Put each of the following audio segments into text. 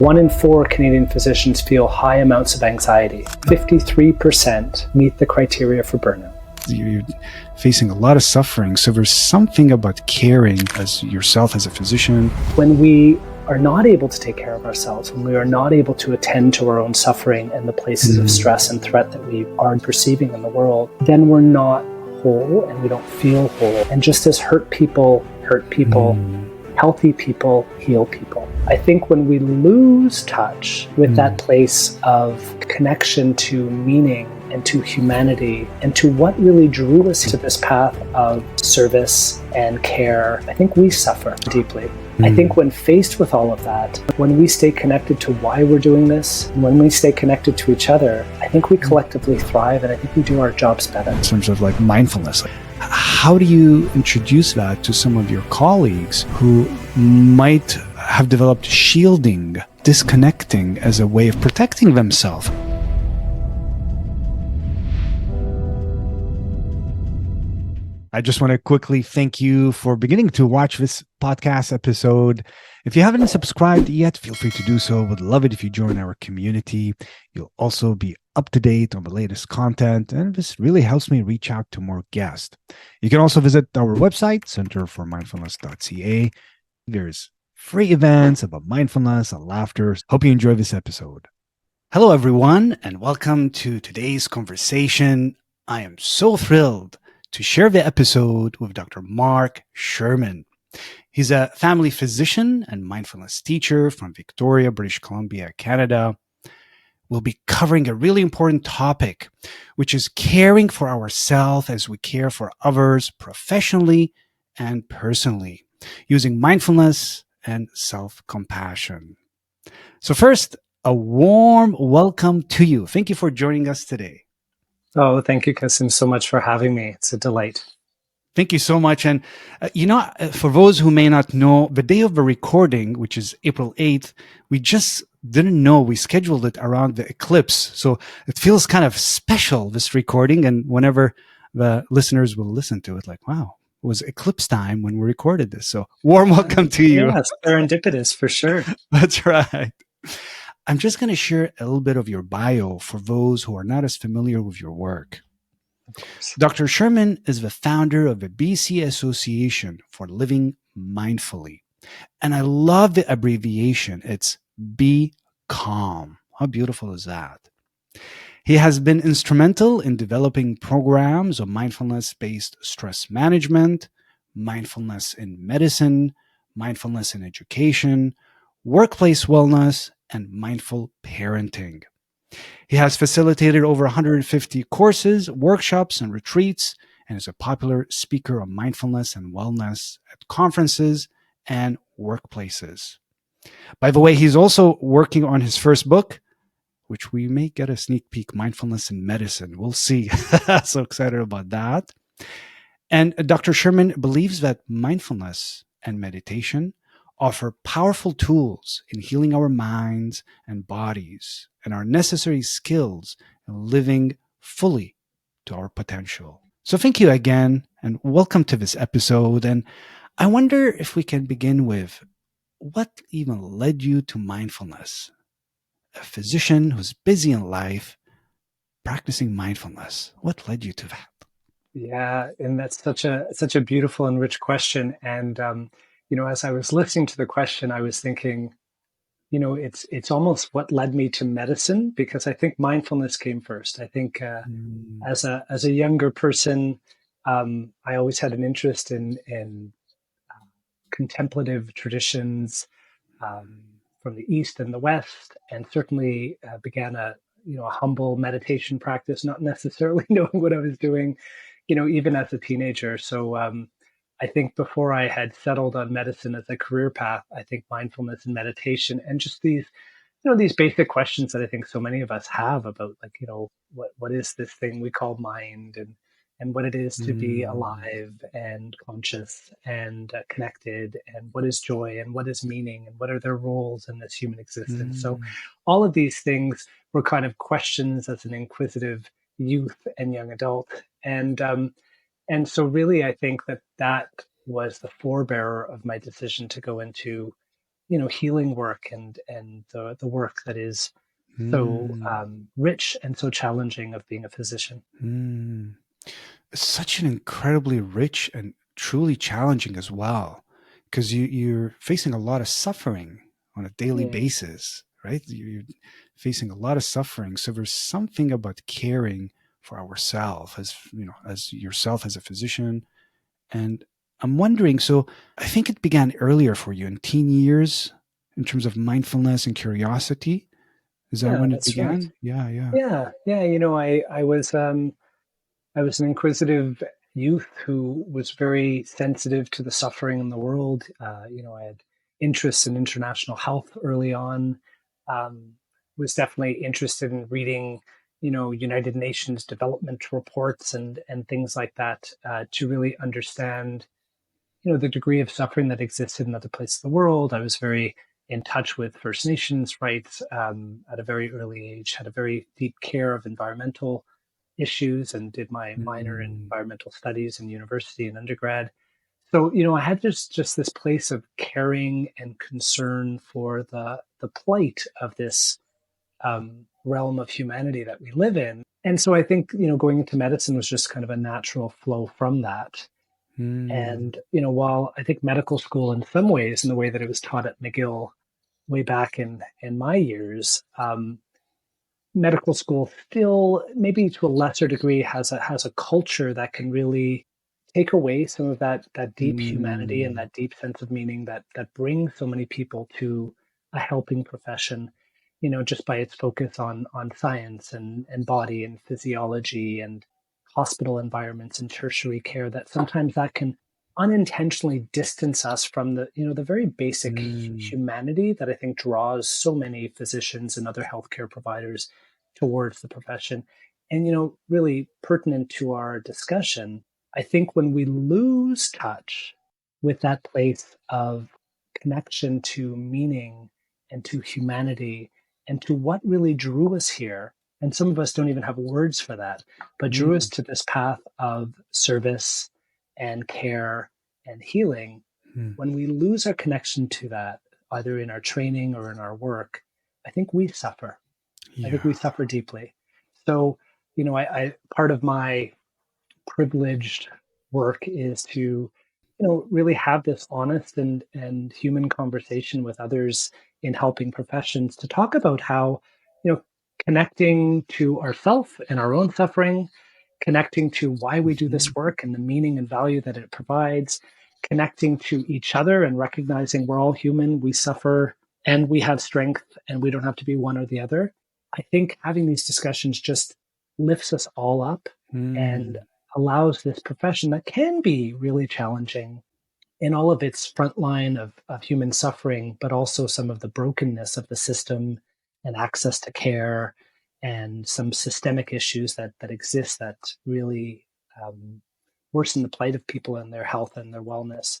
1 in 4 Canadian physicians feel high amounts of anxiety. 53% meet the criteria for burnout. You're facing a lot of suffering, so there's something about caring as yourself as a physician. When we are not able to take care of ourselves, when we are not able to attend to our own suffering and the places of stress and threat that we are perceiving in the world, then we're not whole and we don't feel whole. And just as hurt people, healthy people heal people. I think when we lose touch with that place of connection to meaning and to humanity and to what really drew us to this path of service and care, I think we suffer deeply. I think when faced with all of that, when we stay connected to why we're doing this, when we stay connected to each other, I think we collectively thrive and I think we do our jobs better. In terms of like mindfulness, how do you introduce that to some of your colleagues who might have developed shielding, disconnecting as a way of protecting themselves? I just want to quickly thank you for beginning to watch this podcast episode. If you haven't subscribed yet, feel free to do so. Would love it if you join our community. You'll also be up to date on the latest content, and this really helps me reach out to more guests. You can also visit our website, centerformindfulness.ca. There's free events about mindfulness and laughter. Hope you enjoy this episode. Hello, everyone, and welcome to today's conversation. I am so thrilled to share the episode with Dr. Mark Sherman. He's a family physician and mindfulness teacher from Victoria, British Columbia, Canada. We'll be covering a really important topic, which is caring for ourselves as we care for others professionally and personally, using mindfulness and self-compassion. So first, a warm welcome to you. Thank you for joining us today. Oh, thank you, Kasim, so much for having me. It's a delight. Thank you so much. And, for those who may not know, the day of the recording, which is April 8th, we just didn't know. We scheduled it around the eclipse. So it feels kind of special, this recording. And whenever the listeners will listen to it, like, wow, it was eclipse time when we recorded this. So warm welcome to you. Yes, serendipitous for sure. That's right. I'm just going to share a little bit of your bio for those who are not as familiar with your work. Dr. Sherman is the founder of the BC Association for Living Mindfully. And I love the abbreviation. It's BCALM. How beautiful is that? He has been instrumental in developing programs of mindfulness-based stress management, mindfulness in medicine, mindfulness in education, workplace wellness, and mindful parenting. He has facilitated over 150 courses, workshops, and retreats, and is a popular speaker on mindfulness and wellness at conferences and workplaces. By the way, he's also working on his first book, which we may get a sneak peek, Mindfulness in Medicine. We'll see. So excited about that. And Dr. Sherman believes that mindfulness and meditation offer powerful tools in healing our minds and bodies and are necessary skills in living fully to our potential. So thank you again and welcome to this episode. And I wonder if we can begin with what even led you to mindfulness? A physician who's busy in life practicing mindfulness. What led you to that? Yeah, and that's such a beautiful and rich question. And as I was listening to the question, I was thinking, it's almost what led me to medicine, because I think mindfulness came first. I think as a younger person, I always had an interest in contemplative traditions from the East and the West, and certainly began a humble meditation practice, not necessarily knowing what I was doing, even as a teenager. So I think before I had settled on medicine as a career path, I think mindfulness and meditation and just these basic questions that I think so many of us have about, like, what is this thing we call mind, and what it is to be alive and conscious and connected, and what is joy and what is meaning and what are their roles in this human existence. So all of these things were kind of questions as an inquisitive youth and young adult. And so really, I think that was the forebearer of my decision to go into healing work and the work that is so Mm, rich and so challenging of being a physician. mm. Such an incredibly rich and truly challenging as well, because you're facing a lot of suffering on a daily Mm. basis, right? You're facing a lot of suffering. So there's something about caring for ourselves as as yourself as a physician. And I'm wondering, so I think it began earlier for you in teen years in terms of mindfulness and curiosity. Is that Yeah, when it that's right. began? Yeah, yeah. Yeah, yeah. I was an inquisitive youth who was very sensitive to the suffering in the world. I had interests in international health early on. Was definitely interested in reading, United Nations development reports and things like that to really understand, the degree of suffering that existed in other places of the world. I was very in touch with First Nations rights at a very early age. Had a very deep care of environmental issues and did my minor in Mm, environmental studies in university and undergrad. So, I had just this place of caring and concern for the plight of this realm of humanity that we live in. And so I think, going into medicine was just kind of a natural flow from that. mm, And, while I think medical school in some ways, in the way that it was taught at McGill way back in my years, medical school still, maybe to a lesser degree, has a culture that can really take away some of that deep humanity and mm, that deep sense of meaning that brings so many people to a helping profession. Just by its focus on science and body and physiology and hospital environments and tertiary care. That sometimes that can unintentionally distance us from the very basic mm, humanity that I think draws so many physicians and other healthcare providers towards the profession. And, really pertinent to our discussion, I think when we lose touch with that place of connection to meaning and to humanity and to what really drew us here, and some of us don't even have words for that, but drew us mm, to this path of service and care and healing, mm. when we lose our connection to that, either in our training or in our work, I think we suffer. I think Yeah. we suffer deeply. So, I part of my privileged work is to, really have this honest and human conversation with others in helping professions to talk about how, connecting to ourself and our own suffering, connecting to why we do this Mhm, work and the meaning and value that it provides, connecting to each other and recognizing we're all human, we suffer and we have strength and we don't have to be one or the other. I think having these discussions just lifts us all up and mm, allows this profession that can be really challenging in all of its front line of human suffering, but also some of the brokenness of the system and access to care and some systemic issues that exist that really um, worsen the plight of people and their health and their wellness.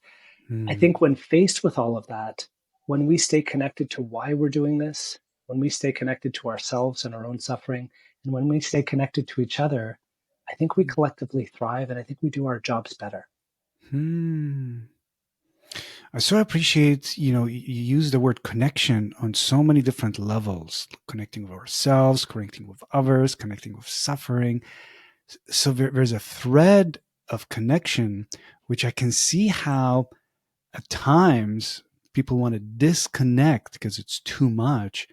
I mm, think when faced with all of that, when we stay connected to why we're doing this, when we stay connected to ourselves and our own suffering, and when we stay connected to each other, I think we collectively thrive and I think we do our jobs better. mm. I so appreciate, you use the word connection on so many different levels, connecting with ourselves, connecting with others, connecting with suffering. So there's a thread of connection, which I can see how at times people want to disconnect because it's too much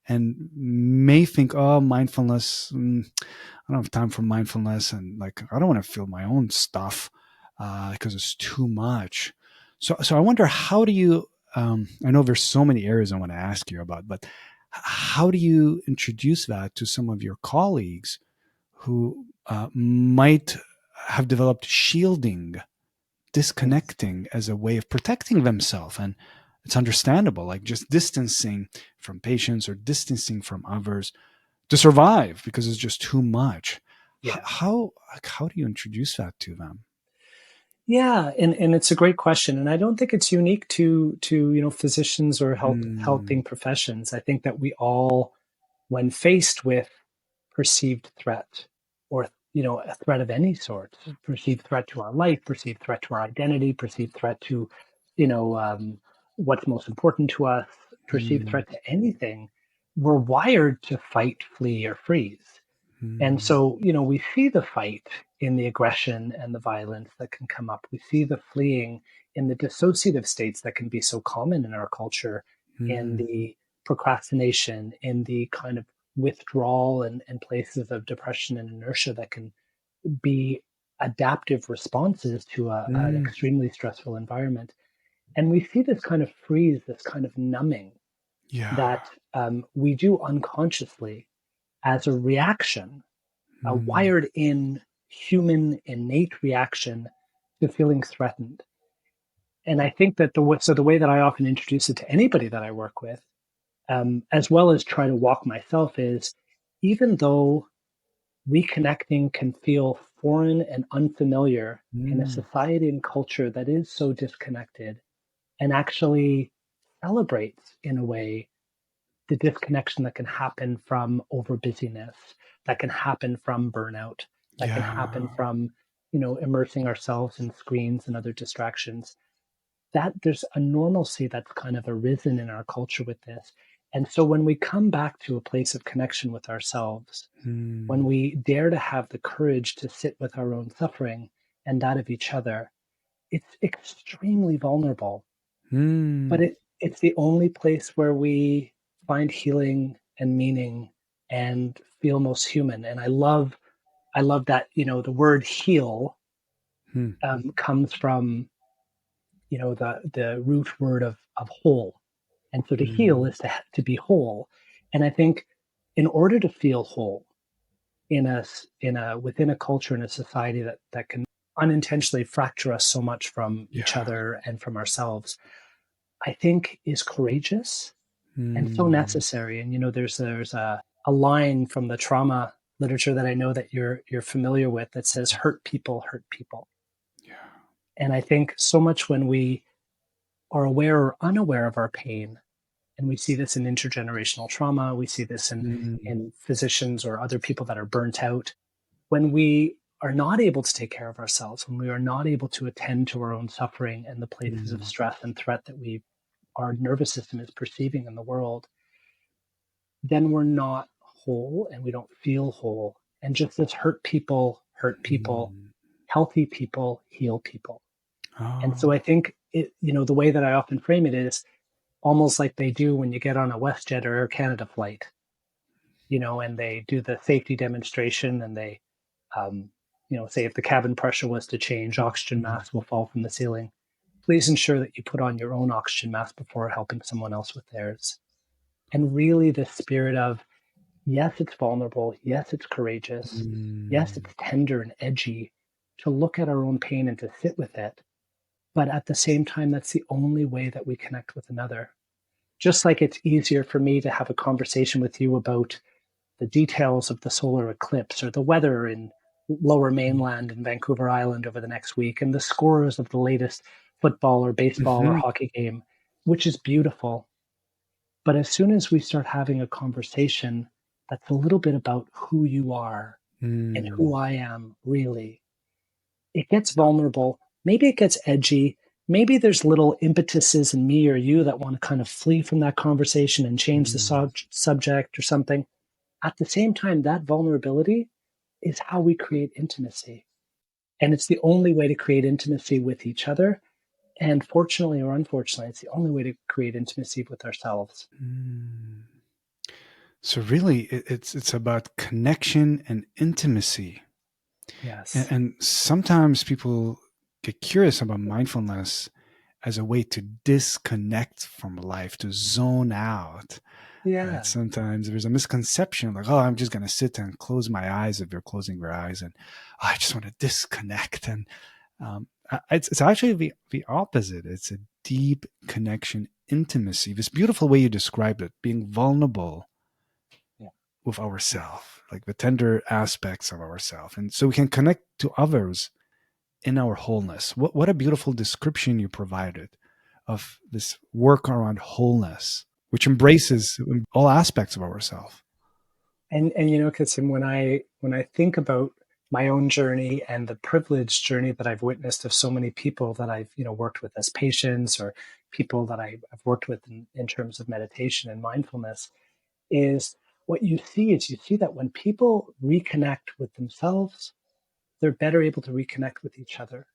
and may think, oh, mindfulness, I don't have time for mindfulness. And like, I don't want to feel my own stuff because it's too much. So I wonder, how do you, I know there's so many areas I want to ask you about, but how do you introduce that to some of your colleagues who might have developed shielding, Yes. disconnecting as a way of protecting themselves? And it's understandable, like just distancing from patients or distancing from others to survive because it's just too much. Yeah. How do you introduce that to them? Yeah, and it's a great question, and I don't think it's unique to physicians or helping Mm, professions. I think that we all, when faced with perceived threat or a threat of any sort, perceived threat to our life, perceived threat to our identity, perceived threat to you know um, what's most important to us, perceived Mm, threat to anything, we're wired to fight, flee, or freeze. And mm, so, we see the fight in the aggression and the violence that can come up. We see the fleeing in the dissociative states that can be so common in our culture, in mm. the procrastination, in the kind of withdrawal and places of depression and inertia that can be adaptive responses to an Mm, extremely stressful environment. And we see this kind of freeze, this kind of numbing yeah. that we do unconsciously as a reaction, a Mm, wired in human innate reaction to feeling threatened. And I think that the way that I often introduce it to anybody that I work with, as well as try to walk myself, is even though reconnecting can feel foreign and unfamiliar in a mm, society and culture that is so disconnected and actually celebrates in a way the disconnection that can happen from over busyness, that can happen from burnout, that can yeah. happen from, immersing ourselves in screens and other distractions. That there's a normalcy that's kind of arisen in our culture with this. And so when we come back to a place of connection with ourselves, when Mm, we dare to have the courage to sit with our own suffering and that of each other, it's extremely vulnerable, but mm, it's the only place where we find healing and meaning and feel most human. And I love that, the word heal mm, comes from, the root word of whole. And so to heal mm, is to be whole. And I think in order to feel whole within a culture and a society that can unintentionally fracture us so much from each yeah. other and from ourselves, I think is courageous and so Mm, necessary. And there's a line from the trauma literature that I know that you're familiar with that says hurt people hurt people. yeah. And I think so much when we are aware or unaware of our pain, and we see this in intergenerational trauma, we see this Mm, in physicians or other people that are burnt out, when we are not able to take care of ourselves, when we are not able to attend to our own suffering and the places of mm, stress and threat that our nervous system is perceiving in the world, then we're not whole and we don't feel whole. And just as hurt people, mm. healthy people heal people. And so Oh, I think the way that I often frame it is almost like they do when you get on a WestJet or Air Canada flight, and they do the safety demonstration and they, um, say if the cabin pressure was to change, oxygen mm, masks will fall from the ceiling. Please ensure that you put on your own oxygen mask before helping someone else with theirs. And really, the spirit of yes, it's vulnerable. Yes, it's courageous. Yes, mm, it's tender and edgy to look at our own pain and to sit with it. But at the same time, that's the only way that we connect with another. Just like it's easier for me to have a conversation with you about the details of the solar eclipse or the weather in lower mainland and Vancouver Island over the next week and the scores of the latest football or baseball or mhm, hockey game, which is beautiful. But as soon as we start having a conversation that's a little bit about who you are and mm, who I am really, it gets vulnerable. Maybe it gets edgy. Maybe there's little impetuses in me or you that want to kind of flee from that conversation and change the mm, subject or something. At the same time, that vulnerability is how we create intimacy. And it's the only way to create intimacy with each other. And fortunately or unfortunately, it's the only way to create intimacy with ourselves. mm. So really, it's about connection and intimacy. Yes. And sometimes people get curious about mindfulness as a way to disconnect from life, to zone out. Right? Yeah. Sometimes there's a misconception like, oh, I'm just going to sit and close my eyes if you're closing your eyes, and oh, I just want to disconnect. And it's actually the opposite. It's a deep connection, intimacy. This beautiful way you described it, being vulnerable Yeah. with Yeah. ourselves, like the tender aspects of ourselves, and so we can connect to others in our wholeness. What a beautiful description you provided of this work around wholeness, which embraces all aspects of ourselves. And Kasim, when I think about my own journey and the privileged journey that I've witnessed of so many people that I've worked with as patients or people that I've worked with in terms of meditation and mindfulness is what you see is you see that when people reconnect with themselves, they're better able to reconnect with each other.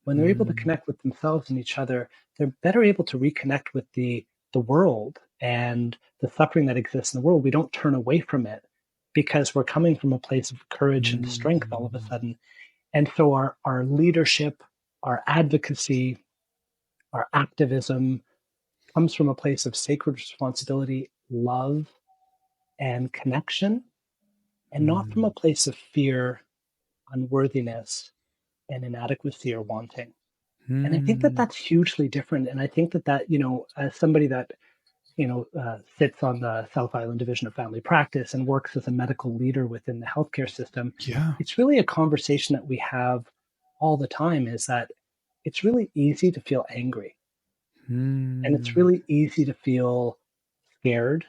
When they're able to Mm, connect with themselves and each other, they're better able to reconnect with the world and the suffering that exists in the world. We don't turn away from it because we're coming from a place of courage and strength all of a mm, sudden. And so our leadership, our advocacy, our activism comes from a place of sacred responsibility, love, and connection, and not from a mm, place of fear, unworthiness, and inadequacy or wanting. And I think that mm. that's hugely different. And I think that, as somebody that, sits on the South Island Division of Family Practice and works as a medical leader within the healthcare system, Yeah. it's really a conversation that we have all the time is that it's really easy to feel angry and it's Mm, really easy to feel scared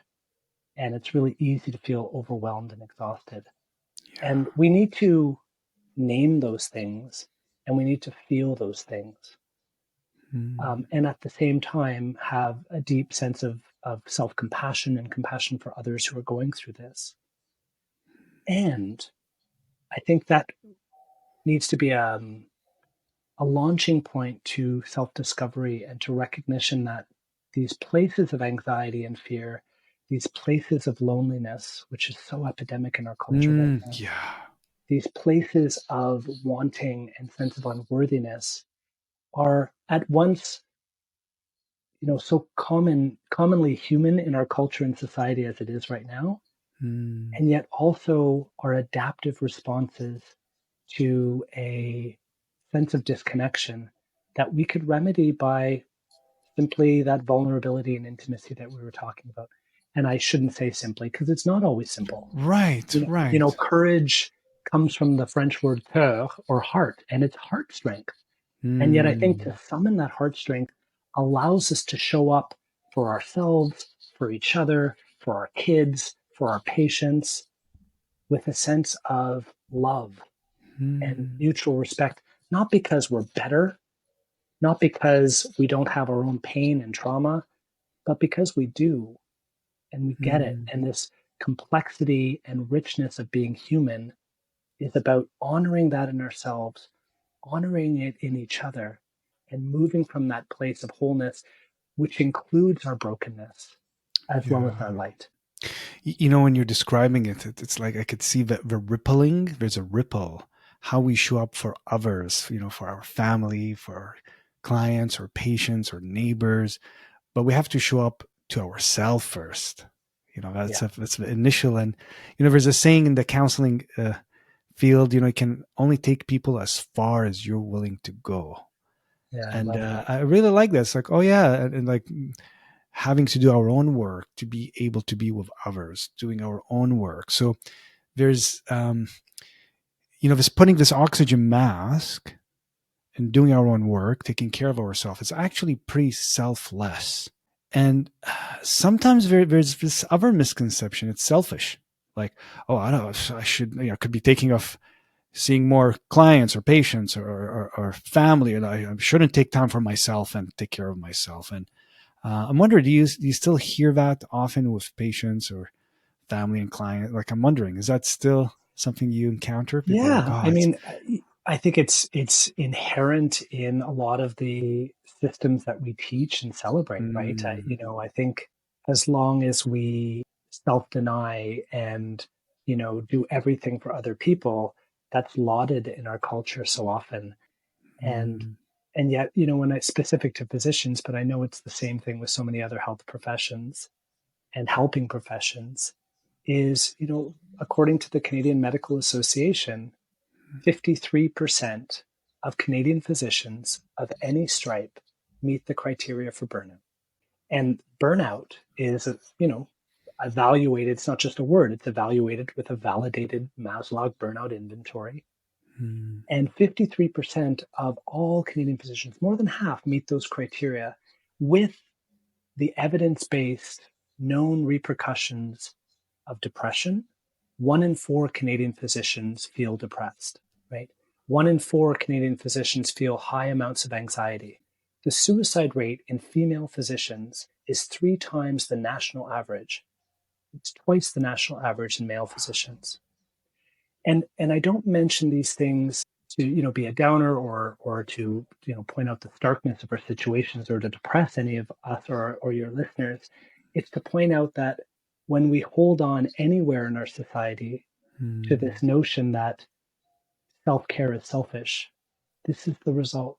and it's really easy to feel overwhelmed and exhausted. yeah. And we need to name those things and we need to feel those things. Mm, And at the same time, have a deep sense of self compassion and compassion for others who are going through this. And I think that needs to be a launching point to self discovery and to recognition that these places of anxiety and fear, these places of loneliness, which is so epidemic in our culture right now, yeah. these places of wanting and sense of unworthiness are at once so commonly human in our culture and society as it is right now, Mm, and yet also are adaptive responses to a sense of disconnection that we could remedy by simply that vulnerability and intimacy that we were talking about. And I shouldn't say simply because it's not always simple. right, You know, right. courage comes from the French word cœur or heart, and it's heart strength. And yet, I think to Mm, summon that heart strength allows us to show up for ourselves, for each other, for our kids, for our patients, with a sense of love and mm, mutual respect, not because we're better, not because we don't have our own pain and trauma, but because we do and we get it. mm, And this complexity and richness of being human is about honoring that in ourselves, honoring it in each other, and moving from that place of wholeness, which includes our brokenness as well as our yeah. light. When you're describing it, it's like I could see the rippling. There's a ripple. How we show up for others, for our family, for our clients or patients or neighbors, but we have to show up to ourselves first. Yeah, That's the initial. And there's a saying in the counseling field. You can only take people as far as you're willing to go. yeah, I And love that. I really like this. Like, oh yeah, and like having to do our own work to be able to be with others, doing our own work. So there's, this putting this oxygen mask and doing our own work, taking care of ourselves. It's actually pretty selfless. And sometimes there's this other misconception. It's selfish. Like, oh, I don't know, I should, could be taking off seeing more clients or patients or family, and I shouldn't take time for myself and take care of myself. And I'm wondering, do you still hear that often with patients or family and client? Like, I'm wondering, is that still something you encounter? People are like, Yeah, oh, I it's mean, I think it's inherent in a lot of the systems that we teach and celebrate, right? mm, I think as long as we self-deny and do everything for other people, that's lauded in our culture so often. And mm, and yet, when it's specific to physicians, but I know it's the same thing with so many other health professions and helping professions, is, according to the Canadian Medical Association, 53% of Canadian physicians of any stripe meet the criteria for burnout. And burnout is, evaluated. It's not just a word, it's evaluated with a validated Maslach burnout inventory. mm, And 53% of all Canadian physicians, more than half, meet those criteria with the evidence based known repercussions of depression. 1 in 4 Canadian physicians feel depressed, right? 1 in 4 Canadian physicians feel high amounts of anxiety. The suicide rate in female physicians is 3 times the national average. It's twice the national average in male physicians. And I don't mention these things to be a downer or to point out the starkness of our situations or to depress any of us or your listeners. It's to point out that when we hold on anywhere in our society to this notion that self-care is selfish, this is the result.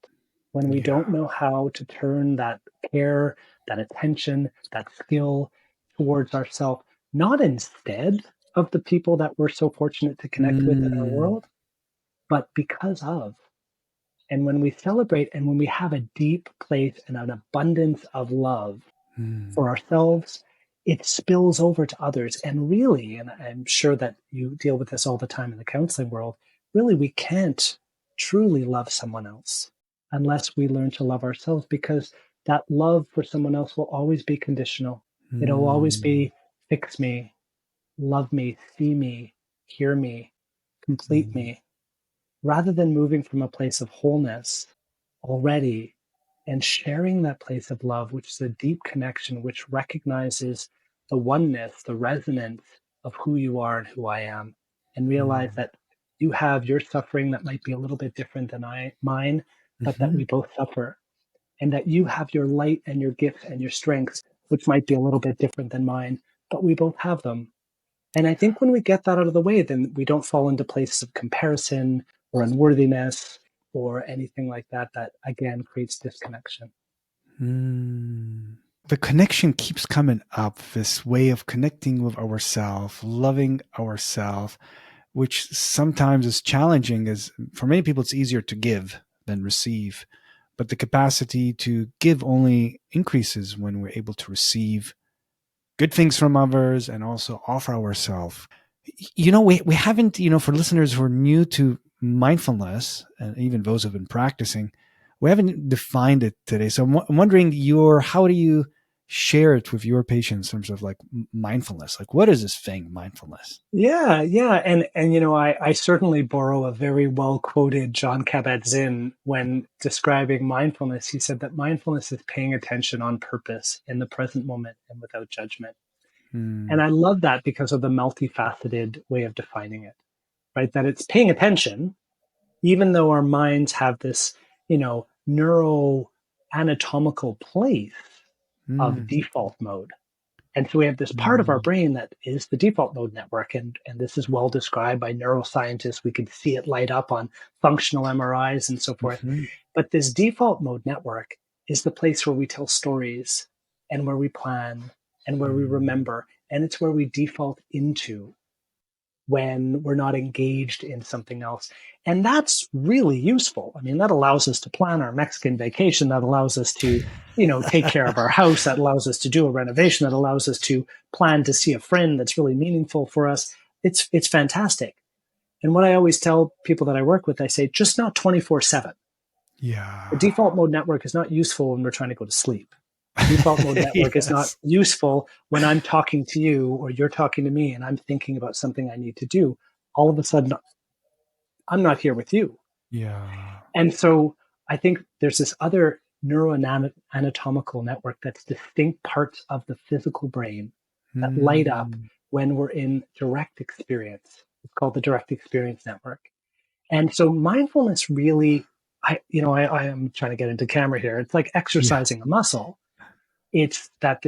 When we Yeah. don't know how to turn that care, that attention, that skill towards ourselves, not instead of the people that we're so fortunate to connect with in our Mm. world, but because of. And when we celebrate and when we have a deep place and an abundance of love Mm. for ourselves, it spills over to others. And really, and I'm sure that you deal with this all the time in the counseling world, really, we can't truly love someone else unless we learn to love ourselves, because that love for someone else will always be conditional. It'll always Mm. be fix me, love me, see me, hear me, complete Mm. me, rather than moving from a place of wholeness already and sharing that place of love, which is a deep connection, which recognizes the oneness, the resonance of who you are and who I am, and realize Mm. that you have your suffering that might be a little bit different than mine, but that Mhm. we both suffer, and that you have your light and your gifts and your strengths, which might be a little bit different than mine, but we both have them. And I think when we get that out of the way, then we don't fall into places of comparison or unworthiness or anything like that, that again creates disconnection. Mm. The connection keeps coming up, this way of connecting with ourselves, loving ourselves, which sometimes is challenging, as for many people it's easier to give than receive, but the capacity to give only increases when we're able to receive good things from others and also offer ourselves. We haven't, for listeners who are new to mindfulness and even those who have been practicing, we haven't defined it today. So I'm wondering, how do you share it with your patients in terms of like mindfulness? Like, what is this thing, mindfulness? Yeah, and I certainly borrow a very well quoted John Kabat-Zinn when describing mindfulness. He said that mindfulness is paying attention on purpose in the present moment and without judgment. And Hmm. I love that because of the multifaceted way of defining it, right? That it's paying attention, even though our minds have this, neuroanatomical place of Hmm. default mode. And so we have this part of our Hmm. brain that is the default mode network. And this is well described by neuroscientists. We can see it light up on functional MRIs and so forth. Hmm. But this default mode network is the place where we tell stories and where we plan and where we Hmm. remember. And it's where we default into when we're not engaged in something else. And that's really useful. I mean, that allows us to plan our Mexican vacation. That allows us to, take care of our house. That allows us to do a renovation. That allows us to plan to see a friend that's really meaningful for us. It's fantastic. And what I always tell people that I work with, I say, just not 24/7. The Yeah. default mode network is not useful when we're trying to go to sleep. The default mode network is not Yes. useful when I'm talking to you or you're talking to me and I'm thinking about something I need to do. All of a sudden, I'm not here with you. Yeah. And so I think there's this other neuroanatomical network that's distinct parts of the physical brain that light up Hmm. when we're in direct experience. It's called the direct experience network. And so mindfulness really, I am trying to get into camera here. It's like Yeah. exercising a muscle. It's that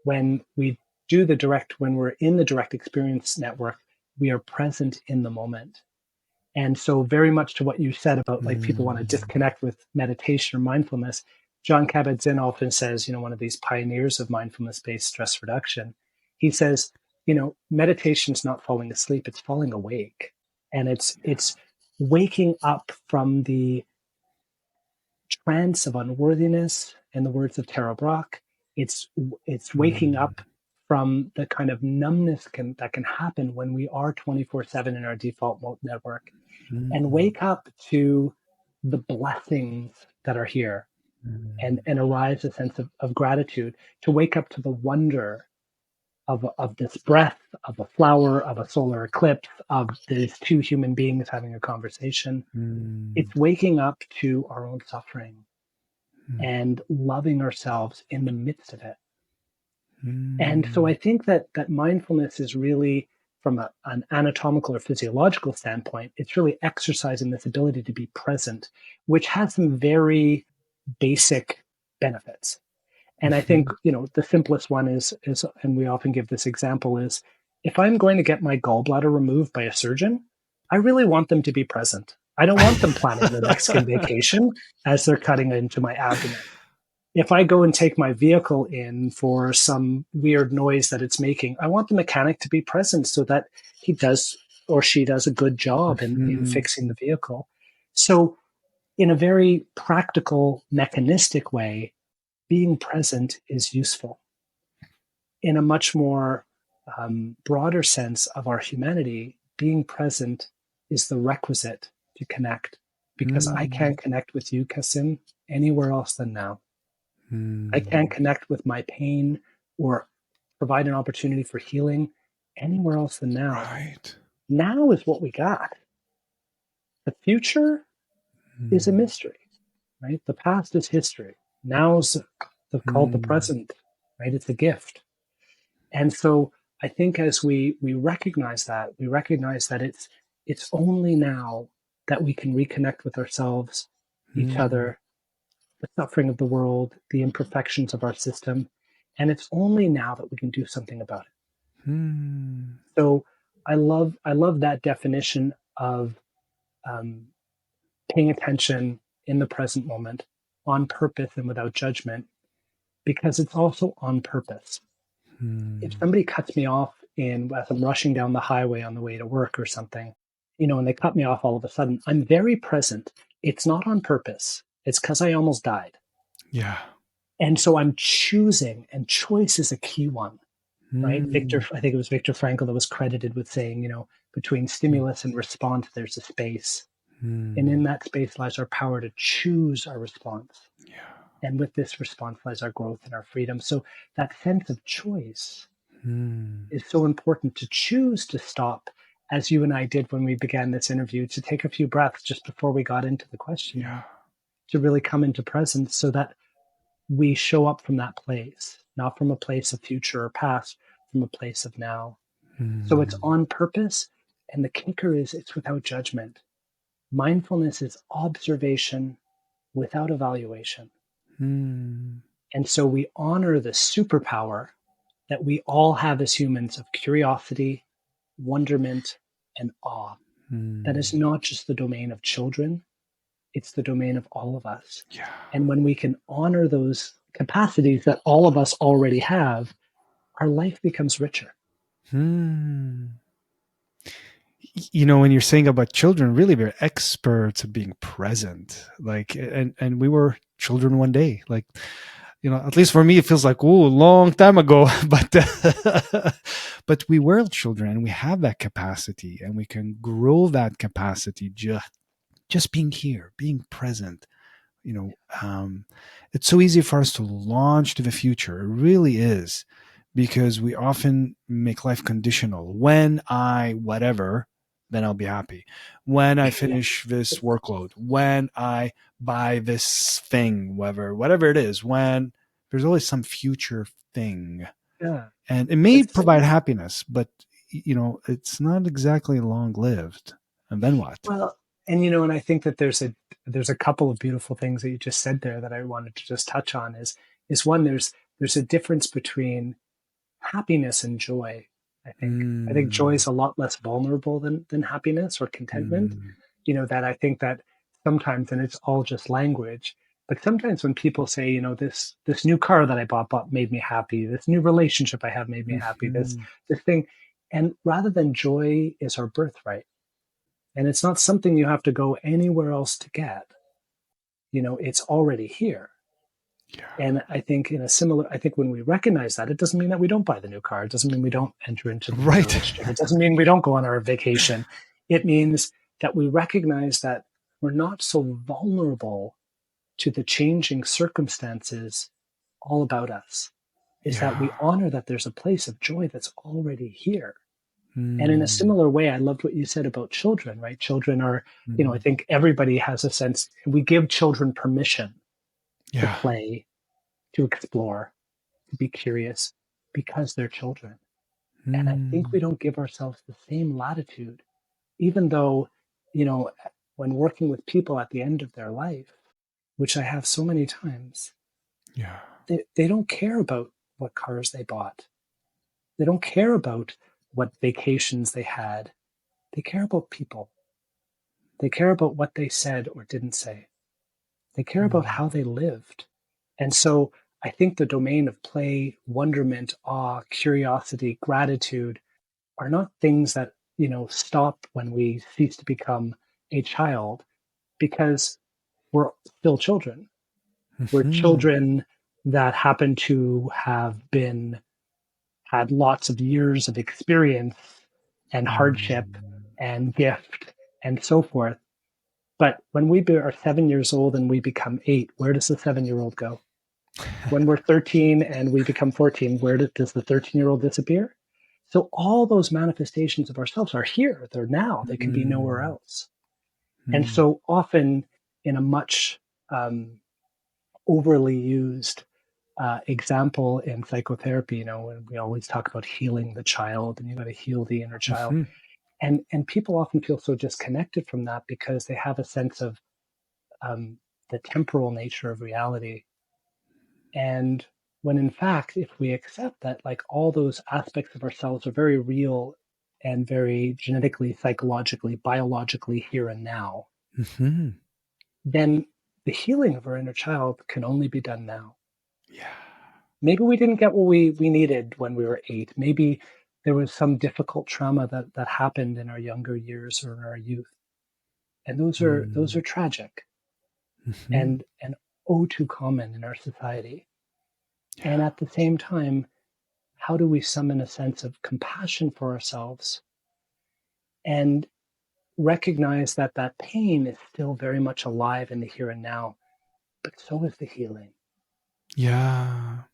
when we when we're in the direct experience network, we are present in the moment. And so, very much to what you said about like people want to Hmm. disconnect with meditation or mindfulness, John Kabat-Zinn often says, one of these pioneers of mindfulness-based stress reduction, he says, meditation is not falling asleep; it's falling awake, and it's waking up from the trance of unworthiness. In the words of Tara Brach, it's it's waking Hmm. up from the kind of numbness that can happen when we are 24/7 in our default mode network, and Hmm. wake up to the blessings that are here, and arise a sense of gratitude, to wake up to the wonder of this breath, of a flower, of a solar eclipse, of these two human beings having a conversation. Hmm. It's waking up to our own suffering and loving ourselves in the midst of it. And so I Mm. think that mindfulness is really, from an anatomical or physiological standpoint, it's really exercising this ability to be present, which has some very basic benefits. And I think, Mhm. the simplest one is, and we often give this example, is if I'm going to get my gallbladder removed by a surgeon, I really want them to be present. I don't want them planning their Mexican vacation as they're cutting into my abdomen. If I go and take my vehicle in for some weird noise that it's making, I want the mechanic to be present so that he does or she does a good job in Mhm. fixing the vehicle. So, in a very practical, mechanistic way, being present is useful. In a much more broader sense of our humanity, being present is the requisite to connect, because I Mm. can't connect with you, Kasim, anywhere else than now. I can't Mm. connect with my pain or provide an opportunity for healing anywhere else than now. Right. Now is what we got. The future is a Mm. mystery, right? The past is history. Now's called the Mm. present, right? It's a gift. And so I think as we recognize that, it's only now that we can reconnect with ourselves, each Mm. other, the suffering of the world, the imperfections of our system. And it's only now that we can do something about it. Mm. So I love that definition of um, paying attention in the present moment on purpose and without judgment, because it's also on purpose. If Mm. somebody cuts me off as I'm rushing down the highway on the way to work or something, and they cut me off all of a sudden, I'm very present. It's not on purpose. It's because I almost died. Yeah. And so I'm choosing, and choice is a key one, right? Mm. I think it was Viktor Frankl that was credited with saying, between stimulus and response, there's a space. And in Mm. that space lies our power to choose our response. Yeah. And with this response lies our growth and our freedom. So that sense of choice Mm. is so important, to choose to stop, as you and I did when we began this interview, to take a few breaths just before we got into the Yeah. questioning, to really come into presence so that we show up from that place, not from a place of future or past, from a place of now. So it's Mm. on purpose. And the kicker is it's without judgment. Mindfulness is observation without evaluation. Mm. And so we honor the superpower that we all have as humans of curiosity, wonderment, and awe. That is Mm. not just the domain of children, it's the domain of all of us. Yeah. And when we can honor those capacities that all of us already have, our life becomes richer. Mm. When you're saying about children, really, we're experts at being present. Like, and we were children one day. Like, at least for me, it feels like, oh, a long time ago. But we were children, and we have that capacity, and we can grow that capacity just being here, being present. you know um, it's so easy for us to launch to the future. It really is, because we often make life conditional. When I whatever, then I'll be happy. When I finish this workload, when I buy this thing, whatever it is, when there's always some future thing, Yeah. and it may It's provide happiness, but it's not exactly long lived. And then what? Well, and I think that there's a couple of beautiful things that you just said there that I wanted to just touch on. Is one, there's a difference between happiness and joy. I think joy Mm, is a lot less vulnerable than happiness or contentment. mm, That I think that sometimes, and it's all just language, but sometimes when people say, this new car that I bought made me happy, this new relationship I have made me happy, this mhm. this thing, and rather than joy is our birthright, and it's not something you have to go anywhere else to get. It's already here. Yeah. And I think when we recognize that, it doesn't mean that we don't buy the new car. It doesn't mean we don't enter into the new Right. relationship. It doesn't mean we don't go on our vacation. It means that we recognize that we're not so vulnerable to the changing circumstances all about us. Is that we Yeah. honor that there's a place of joy that's already here. And in a Mm, similar way, I loved what you said about children, right? Children are, I mhm. think everybody has a sense, we give children permission to Yeah. play, to explore, to be curious because they're children. And I think we Mm. don't give ourselves the same latitude, even though, you know, when working with people at the end of their life, which I have so many times, Yeah. they don't care about what cars they bought. They don't care about what vacations they had. They care about people. They care about what they said or didn't say. They care about Mm. how they lived. And so I think the domain of play, wonderment, awe, curiosity, gratitude are not things that, stop when we cease to become a child because we're still children. We're Mhm. children that happen to have been had lots of years of experience and hardship Mm. and gift and so forth. But when we are 7 years old and we become 8, where does the 7 year old go? When we're 13 and we become 14, where does the 13-year-old disappear? So all those manifestations of ourselves are here. They're now. They can be nowhere Mm. else. And Mm. so often, in a much overly used example in psychotherapy, when we always talk about healing the child and you got to heal the inner child. Mhm. And people often feel so disconnected from that because they have a sense of um, the temporal nature of reality. And when in fact, if we accept that, like all those aspects of ourselves are very real and very genetically, psychologically, biologically here and now, Mhm. then the healing of our inner child can only be done now. Yeah. Maybe we didn't get what we needed when we were 8. Maybe there was some difficult trauma that happened in our younger years or in our youth. And those Mm. are tragic Mhm. and oh too common in our society. And Yeah. at the same time, how do we summon a sense of compassion for ourselves and recognize that that pain is still very much alive in the here and now, but so is the healing. Yeah.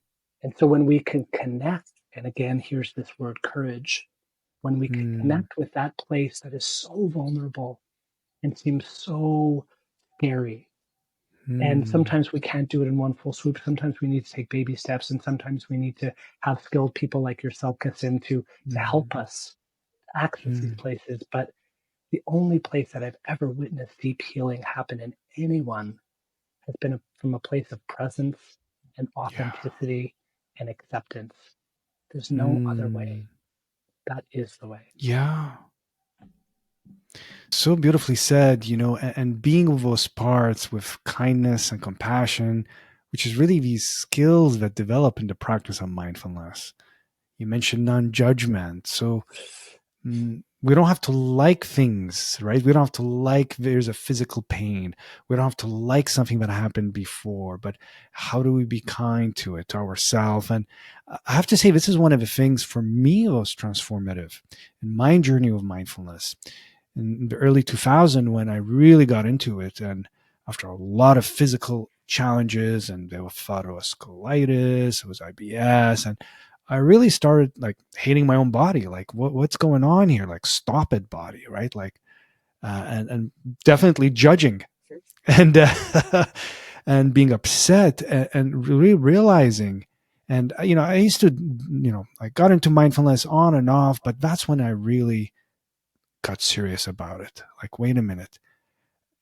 And so when we can connect, and again, here's this word courage, when we can Mm. connect with that place that is so vulnerable and seems so scary. And Mm. sometimes we can't do it in one full swoop. Sometimes we need to take baby steps, and sometimes we need to have skilled people like yourself, Kassim, to Mm. help us access these Mm. places. But the only place that I've ever witnessed deep healing happen in anyone has been from a place of presence and Yeah. authenticity and acceptance. There's no other way. Mm. That is the way. Yeah. So beautifully said, and being with those parts with kindness and compassion, which is really these skills that develop in the practice of mindfulness. You mentioned non judgment. So we don't have to like things, right? We don't have to like there's a physical pain. We don't have to like something that happened before, but how do we be kind to it, to ourselves? And I have to say, this is one of the things for me was transformative in my journey of mindfulness in the early 2000s when I really got into it. And after a lot of physical challenges, and they thought it was colitis, it was IBS, and I really started like hating my own body. Like, what's going on here? Like, stop it, body, right? Like, and definitely judging and and being upset and really realizing. And I used to, I got into mindfulness on and off, but that's when I really got serious about it. Like, wait a minute,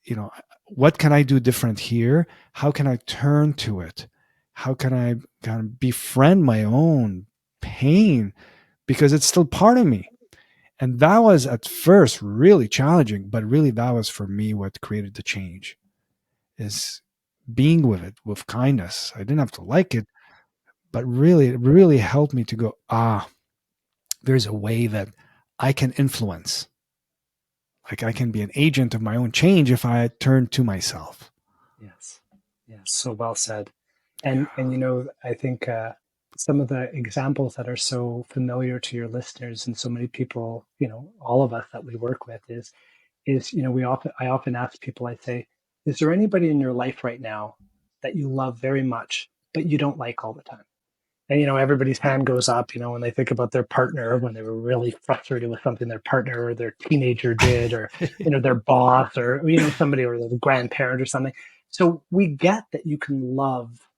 you know, what can I do different here? How can I turn to it? How can I kind of befriend my own pain because it's still part of me? And that was at first really challenging, but really that was for me what created the change is being with it with kindness. I didn't have to like it, but really, it really helped me to go, there's a way that I can influence. Like I can be an agent of my own change if I turn to myself. Yes. Yes. So well said. And Yeah. I think some of the examples that are so familiar to your listeners and so many people, all of us that we work with is I often ask people, I say, is there anybody in your life right now that you love very much but you don't like all the time? And everybody's hand goes up, when they think about their partner when they were really frustrated with something their partner or their teenager did, or their boss, or somebody, or their grandparent or something. So we get that you can love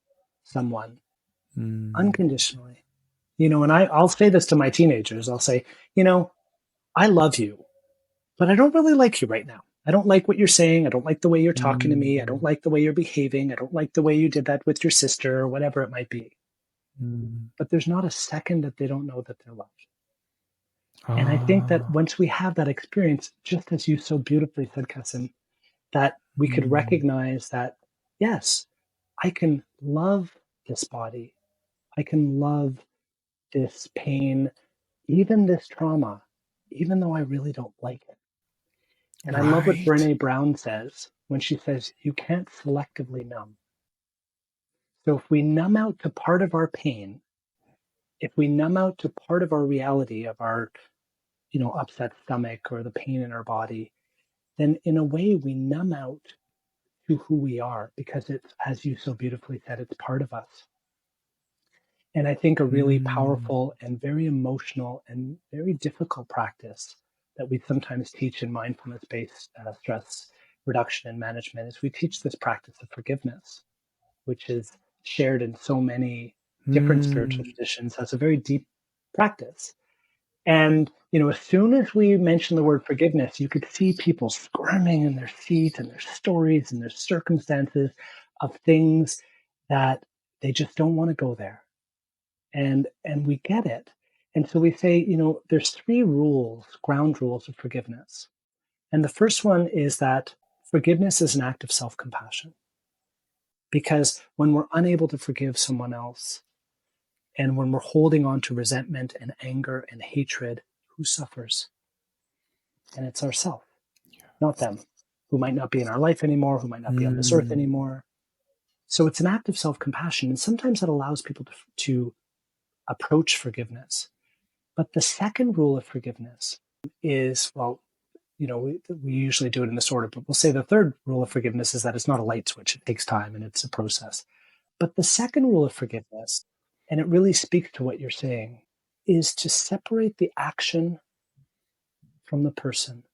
someone Mm. unconditionally. And I'll say this to my teenagers. I'll say, I love you, but I don't really like you right now. I don't like what you're saying. I don't like the way you're talking to me. I don't Mm. like the way you're behaving. I don't like the way you did that with your sister or whatever it might be. Mm. But there's not a second that they don't know that they're loved. And I think that Ah. once we have that experience, just as you so beautifully said, Kassim, that we could Mm. recognize that, yes, I can love this body. I can love this pain, even this trauma, even though I really don't like it. And I love what Right. Brene Brown says when she says, you can't selectively numb. So if we numb out to part of our pain, if we numb out to part of our reality of our, upset stomach or the pain in our body, then in a way we numb out to who we are because it's, as you so beautifully said, it's part of us. And I think a really Mm. powerful and very emotional and very difficult practice that we sometimes teach in mindfulness based stress reduction and management is we teach this practice of forgiveness, which is shared in so many different spiritual Mm. traditions as a very deep practice. And, as soon as we mention the word forgiveness, you could see people squirming in their seats and their stories and their circumstances of things that they just don't want to go there. And we get it. And so we say, there's three rules, ground rules of forgiveness. And the first one is that forgiveness is an act of self-compassion. Because when we're unable to forgive someone else, and when we're holding on to resentment and anger and hatred, who suffers? And it's ourself, not them, who might not be in our life anymore, who might not be on this earth Mm. anymore. So it's an act of self-compassion. And sometimes that allows people to approach forgiveness. But the second rule of forgiveness is, well, we usually do it in this order, but we'll say the third rule of forgiveness is that it's not a light switch. It takes time and it's a process. But the second rule of forgiveness, and it really speaks to what you're saying, is to separate the action from the person.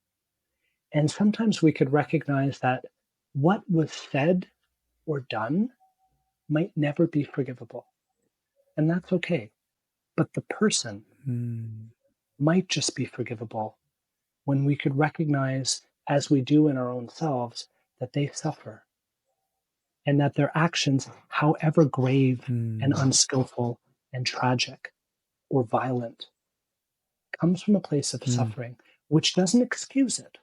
And sometimes we could recognize that what was said or done might never be forgivable. And that's okay. But the person Mm. might just be forgivable when we could recognize, as we do in our own selves, that they suffer and that their actions, however grave and Mm. unskillful and tragic or violent, comes from a place of Mm. suffering, which doesn't excuse it,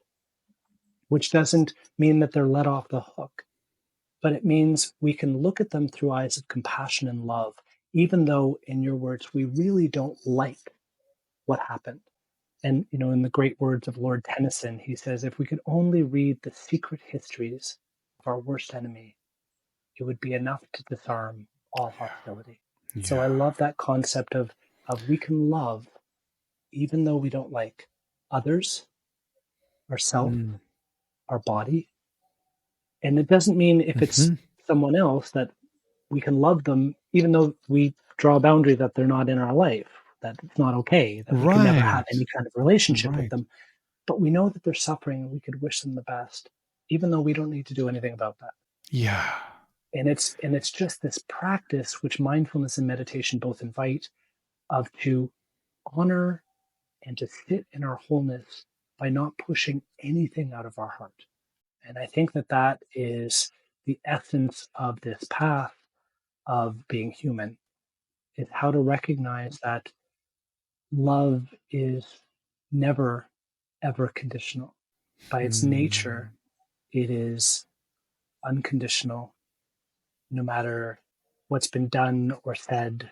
which doesn't mean that they're let off the hook, but it means we can look at them through eyes of compassion and love, even though, in your words, we really don't like what happened. And, in the great words of Lord Tennyson, he says, if we could only read the secret histories of our worst enemy, it would be enough to disarm all hostility. So I Yeah. love that concept of we can love even though we don't like others, ourself, Mm. our body. And it doesn't mean if it's Mm-hmm. someone else that we can love them, even though we draw a boundary that they're not in our life, that it's not okay, that we can never have Right. any kind of relationship with Right. them. But we know that they're suffering and we could wish them the best, even though we don't need to do anything about that. Yeah. And it's just this practice which mindfulness and meditation both invite of to honor and to sit in our wholeness by not pushing anything out of our heart. And I think that that is the essence of this path of being human, is how to recognize that love is never ever conditional. By its Mm. nature, it is unconditional, no matter what's been done or said,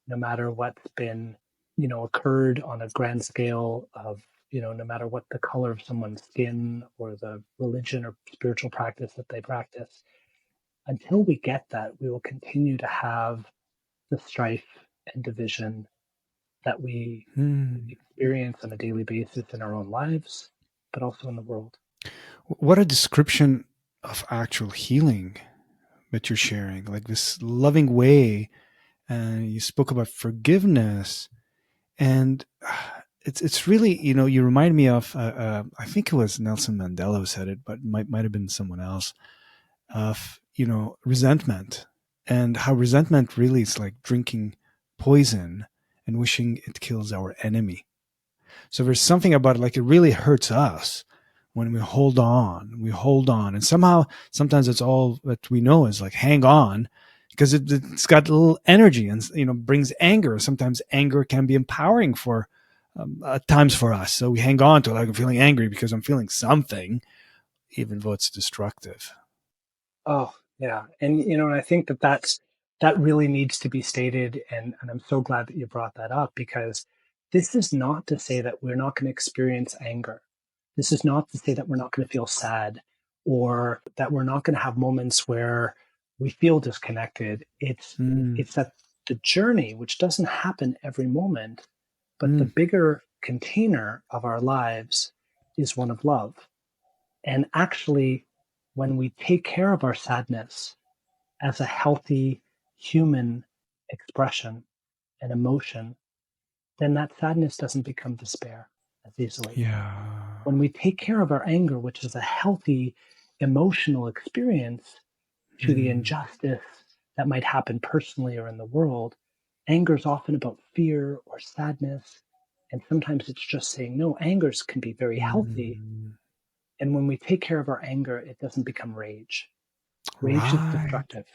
no matter what's been, occurred on a grand scale of, no matter what the color of someone's skin or the religion or spiritual practice that they practice. Until we get that, we will continue to have the strife and division that we Mm. experience on a daily basis in our own lives, but also in the world. What a description of actual healing that you're sharing, like this loving way. And you spoke about forgiveness, and it's really, you remind me of I think it was Nelson Mandela who said it, but might have been someone else. of, resentment, and how resentment really is like drinking poison and wishing it kills our enemy. So there's something about it, like it really hurts us when we hold on, and somehow sometimes it's all that we know is like hang on, because it's got a little energy, and brings anger. Sometimes anger can be empowering for at times for us, so we hang on to it, like I'm feeling angry because I'm feeling something, even though it's destructive. Oh, yeah. And, and I think that really needs to be stated. And I'm so glad that you brought that up, because this is not to say that we're not going to experience anger. This is not to say that we're not going to feel sad, or that we're not going to have moments where we feel disconnected. Mm, It's that the journey, which doesn't happen every moment, but the mm, bigger container of our lives is one of love. And actually, when we take care of our sadness as a healthy human expression and emotion, then that sadness doesn't become despair as easily. yeah. When we take care of our anger, which is a healthy emotional experience to the Mm, injustice that might happen personally or in the world, anger is often about fear or sadness. And sometimes it's just saying no. Angers can be very healthy. mm, And when we take care of our anger, it doesn't become rage. Rage is right. destructive.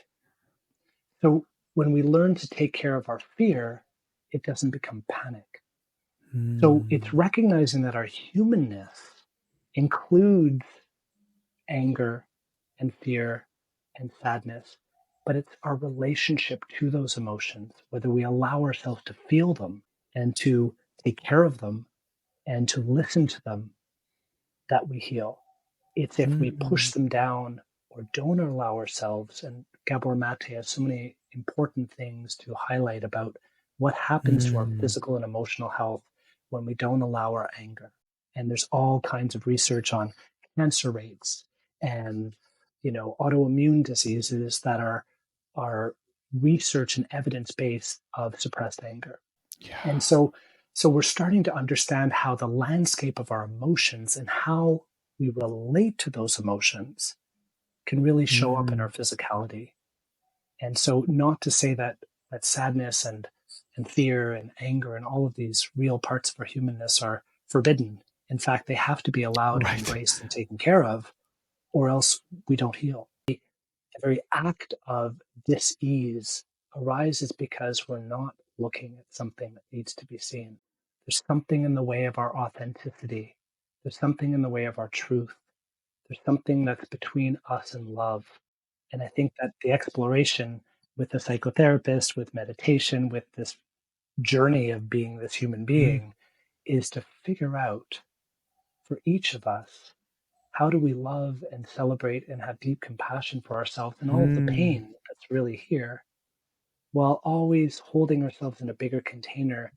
So when we learn to take care of our fear, it doesn't become panic. So it's Mm, recognizing that our humanness includes anger and fear and sadness, but it's our relationship to those emotions, whether we allow ourselves to feel them and to take care of them and to listen to them, that we heal. It's if we push mm, them down or don't allow ourselves. And Gabor Mate has so many important things to highlight about what happens to our mm, physical and emotional health when we don't allow our anger. And there's all kinds of research on cancer rates and autoimmune diseases that are research and evidence based of suppressed anger. And yeah. so we're starting to understand how the landscape of our emotions and how we relate to those emotions can really show up in Mm, our physicality. And so not to say that sadness and fear and anger and all of these real parts of our humanness are forbidden. In fact, they have to be allowed and right. embraced and taken care of, or else we don't heal. The very act of dis-ease arises because we're not looking at something that needs to be seen. There's something in the way of our authenticity. There's something in the way of our truth. There's something that's between us and love. And I think that the exploration with the psychotherapist, with meditation, with this journey of being this human Mm, being is to figure out for each of us, how do we love and celebrate and have deep compassion for ourselves and all of the mm, pain that's really here, while always holding ourselves in a bigger container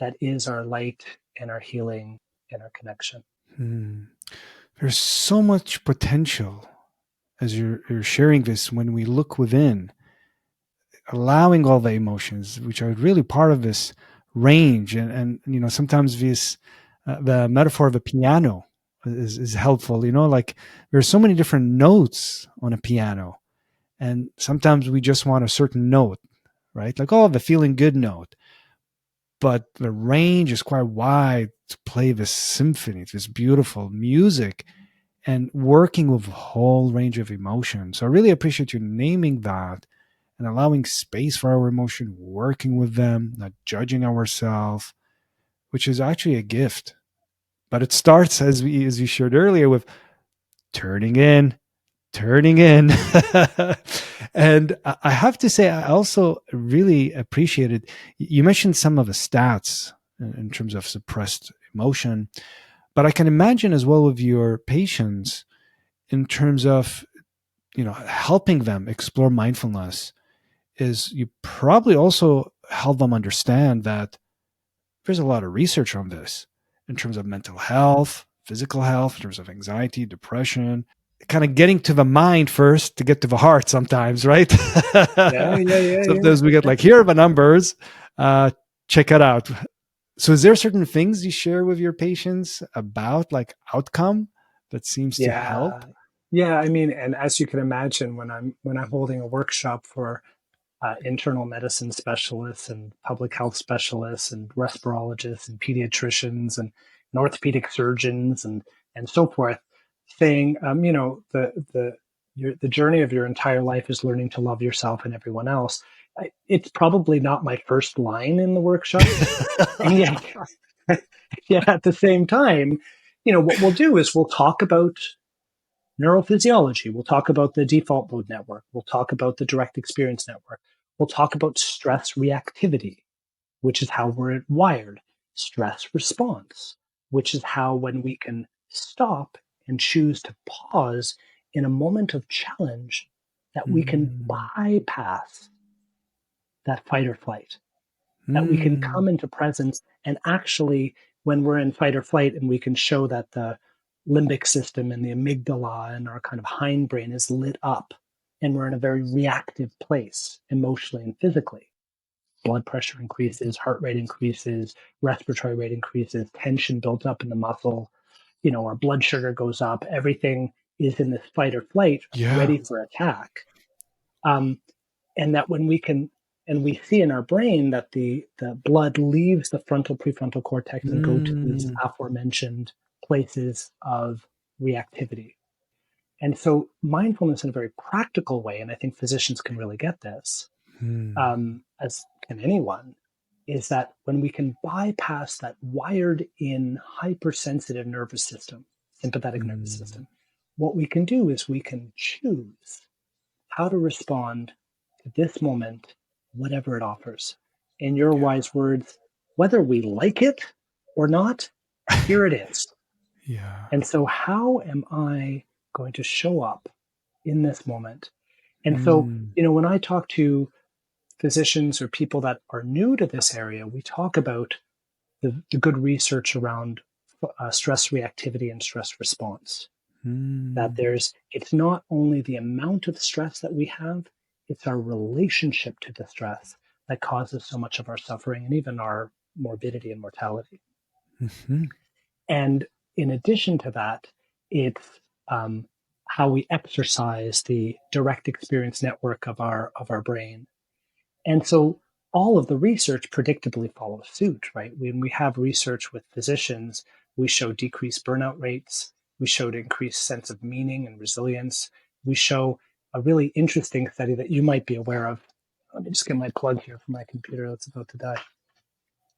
that is our light and our healing and our connection. mm. There's so much potential as you're sharing this when we look within, allowing all the emotions, which are really part of this range. And sometimes this, the metaphor of a piano is helpful. Like there's so many different notes on a piano, and sometimes we just want a certain note, right? Like, oh, the feeling good note. But the range is quite wide to play this symphony, this beautiful music, and working with a whole range of emotions. So I really appreciate you naming that and allowing space for our emotion, working with them, not judging ourselves, which is actually a gift. But it starts, as we shared earlier, with turning in, turning in. And I have to say, I also really appreciated, you mentioned some of the stats in terms of suppressed emotion, but I can imagine as well with your patients in terms of helping them explore mindfulness, is you probably also help them understand that there's a lot of research on this in terms of mental health, physical health, in terms of anxiety, depression, kind of getting to the mind first to get to the heart sometimes, right? Yeah, yeah, yeah, yeah. Sometimes we get like, here are the numbers, uh, check it out. So is there certain things you share with your patients about like outcome that seems to Yeah, help? Yeah, I mean, and as you can imagine, when I'm holding a workshop for internal medicine specialists and public health specialists and respirologists and pediatricians and orthopedic surgeons and so forth, saying, the journey of your entire life is learning to love yourself and everyone else. It's probably not my first line in the workshop, and yet, yeah, at the same time, what we'll do is we'll talk about neurophysiology. We'll talk about the default mode network. We'll talk about the direct experience network. We'll talk about stress reactivity, which is how we're wired, stress response, which is how when we can stop and choose to pause in a moment of challenge, that we can Mm, bypass that fight or flight, that we can mm, come into presence and actually, when we're in fight or flight and we can show that the limbic system and the amygdala and our kind of hindbrain is lit up and we're in a very reactive place emotionally and physically. Blood pressure increases, heart rate increases, respiratory rate increases, tension builds up in the muscle, our blood sugar goes up, everything is in this fight or flight, yeah. ready for attack. Um, and that when we can and we see in our brain that the blood leaves the frontal prefrontal cortex and go to these Mm, aforementioned places of reactivity. And so mindfulness in a very practical way, and I think physicians can really get this, mm, as can anyone, is that when we can bypass that wired in hypersensitive nervous system, sympathetic nervous mm, system, what we can do is we can choose how to respond to this moment, whatever it offers. In your wise words, whether we like it or not, here it is. yeah. And so, how am I going to show up in this moment? And so, Mm, when I talk to physicians or people that are new to this area, we talk about the good research around stress reactivity and stress response. That mm, it's not only the amount of stress that we have, it's our relationship to the stress that causes so much of our suffering and even our morbidity and mortality. mhm, And in addition to that, it's how we exercise the direct experience network of our brain. And so all of the research predictably follows suit, right? When we have research with physicians, we show decreased burnout rates, we showed increased sense of meaning and resilience. We show a really interesting study that you might be aware of. Let me just get my plug here for my computer that's about to die.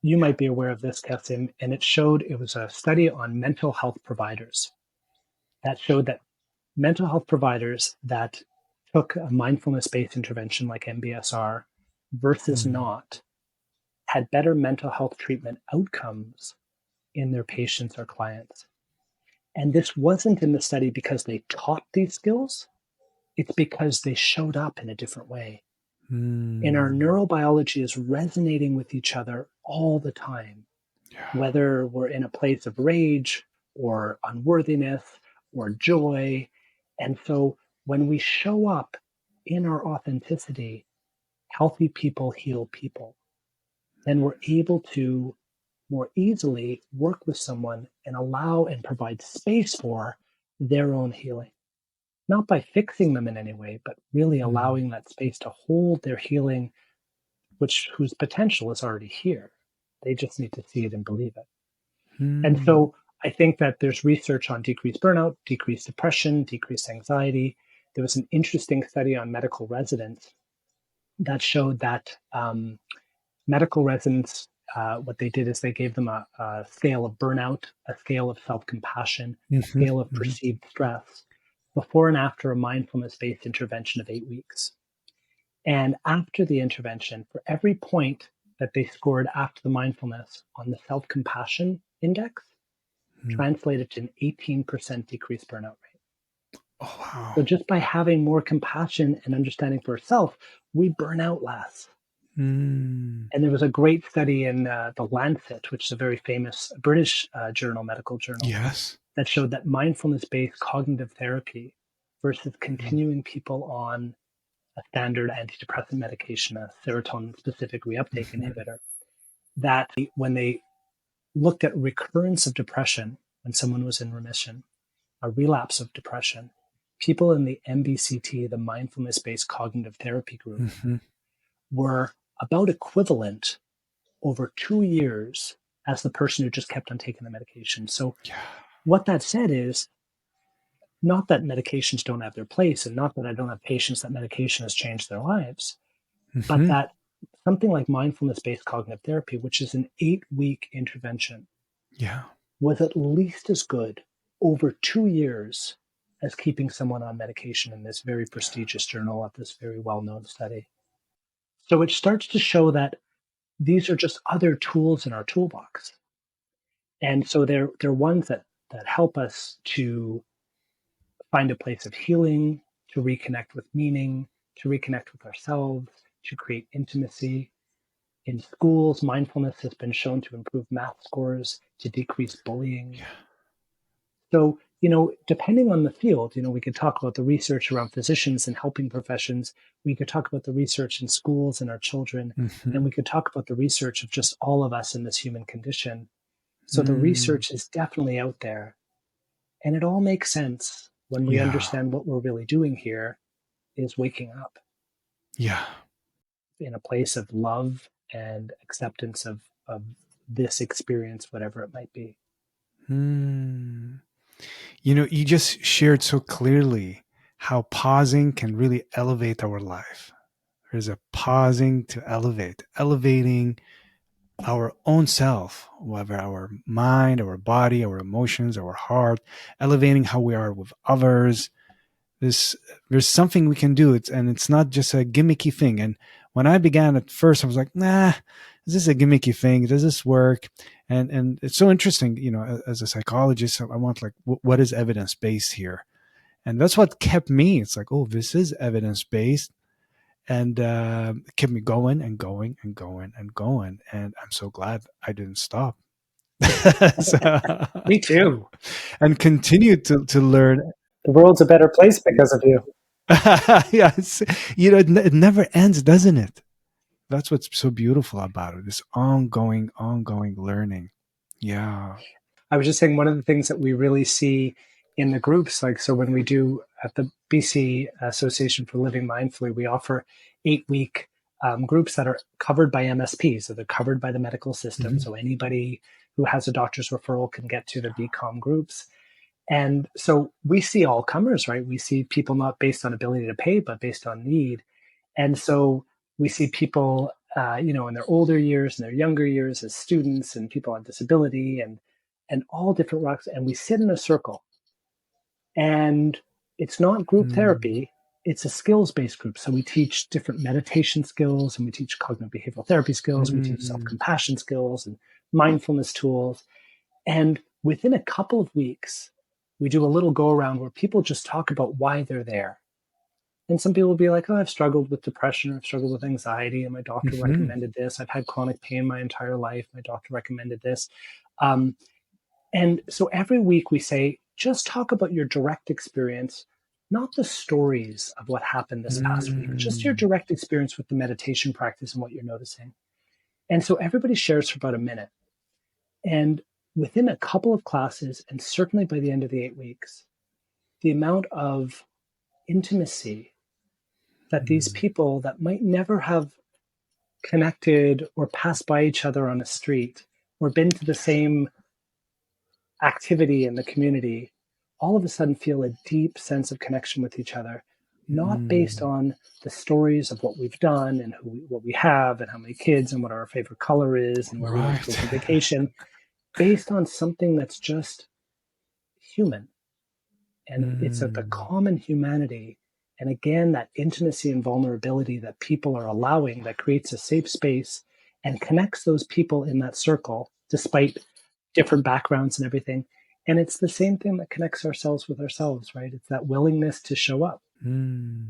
You might be aware of this, Kasim, and it was a study on mental health providers that showed that mental health providers that took a mindfulness based intervention like MBSR versus mm, not had better mental health treatment outcomes in their patients or clients. And this wasn't in the study because they taught these skills, it's because they showed up in a different way. And our mm, neurobiology is resonating with each other all the time, yeah. whether we're in a place of rage or unworthiness or joy. And so when we show up in our authenticity, healthy people heal people, then we're able to more easily work with someone and allow and provide space for their own healing. Not by fixing them in any way, but really Mm, allowing that space to hold their healing, whose potential is already here. They just need to see it and believe it. And mm, so I think that there's research on decreased burnout, decreased depression, decreased anxiety. There was an interesting study on medical residents that showed that medical residents, what they did is they gave them a scale of burnout, a scale of self compassion, a mhm, scale of mhm, perceived stress before and after a mindfulness based intervention of 8 weeks. And after the intervention, for every point that they scored after the mindfulness on the self compassion index, mm. translated to an 18% decreased burnout rate. Oh, wow. So just by having more compassion and understanding for ourselves, we burn out less. Mm, And there was a great study in the Lancet, which is a very famous British journal, medical journal, yes. that showed that mindfulness-based cognitive therapy versus Mm, continuing people on a standard antidepressant medication, a serotonin-specific reuptake mhm, inhibitor, that when they looked at recurrence of depression when someone was in remission, a relapse of depression, people in the MBCT, the mindfulness-based cognitive therapy group, Mm-hmm. were about equivalent over 2 years as the person who just kept on taking the medication. So Yeah. what that said is not that medications don't have their place and not that I don't have patients that medication has changed their lives, but Mm-hmm. that something like mindfulness-based cognitive therapy, which is an 8-week intervention, Yeah. was at least as good over 2 years as keeping someone on medication in this very prestigious journal of this very well-known study. So it starts to show that these are just other tools in our toolbox. And so they're ones that help us to find a place of healing, to reconnect with meaning, to reconnect with ourselves, to create intimacy. In schools, mindfulness has been shown to improve math scores, to decrease bullying. Yeah. So, depending on the field, we could talk about the research around physicians and helping professions. We could talk about the research in schools and our children. Mm-hmm. And we could talk about the research of just all of us in this human condition. So the Mm. research is definitely out there. And it all makes sense when we Yeah. understand what we're really doing here is waking up Yeah. in a place of love and acceptance of this experience, whatever it might be. Mm. You just shared so clearly how pausing can really elevate our life. There's a pausing to elevating our own self, whether our mind, our body, our emotions, our heart, elevating how we are with others. This there's something we can do. It's not just a gimmicky thing. And when I began at first, I was like, nah, is this a gimmicky thing? Does this work? And it's so interesting, as a psychologist, I want like what is evidence based here? And that's what kept me. It's like, oh, this is evidence based, and it kept me going and going and going and going. And I'm so glad I didn't stop. So, Me too. and continue to learn. The world's a better place because of you. Yes, it never ends, doesn't it? That's what's so beautiful about it. This ongoing learning. Yeah. I was just saying one of the things that we really see in the groups, like so when we do at the BC Association for Living Mindfully, we offer 8-week groups that are covered by MSP, so they're covered by the medical system. Mhm. So anybody who has a doctor's referral can get to the BCALM groups. And so we see all comers, right? We see people not based on ability to pay, but based on need. And so we see people, in their older years and their younger years as students and people on disability and all different rocks. And we sit in a circle. And it's not group Mm. therapy, it's a skills-based group. So we teach different meditation skills and we teach cognitive behavioral therapy skills, we teach Mm. self-compassion skills and mindfulness tools. And within a couple of weeks, we do a little go around where people just talk about why they're there. And some people will be like, oh, I've struggled with depression or I've struggled with anxiety, and my doctor Mhm. recommended this. I've had chronic pain my entire life. My doctor recommended this. Um, and so every week we say, just talk about your direct experience, not the stories of what happened this past week, just your Mm. direct experience with the meditation practice and what you're noticing. And so everybody shares for about a minute. And within a couple of classes, and certainly by the end of the 8 weeks, the amount of intimacy that these Mm. people that might never have connected or passed by each other on a street or been to the same activity in the community all of a sudden feel a deep sense of connection with each other, not based Mm. on the stories of what we've done and what we have and how many kids and what our favorite color is and where we like to go Right. for vacation, based on something that's just human. And it's of the Mm. common humanity. And again, that intimacy and vulnerability that people are allowing that creates a safe space and connects those people in that circle, despite different backgrounds and everything. And it's the same thing that connects ourselves with ourselves, right? It's that willingness to show up. Mm.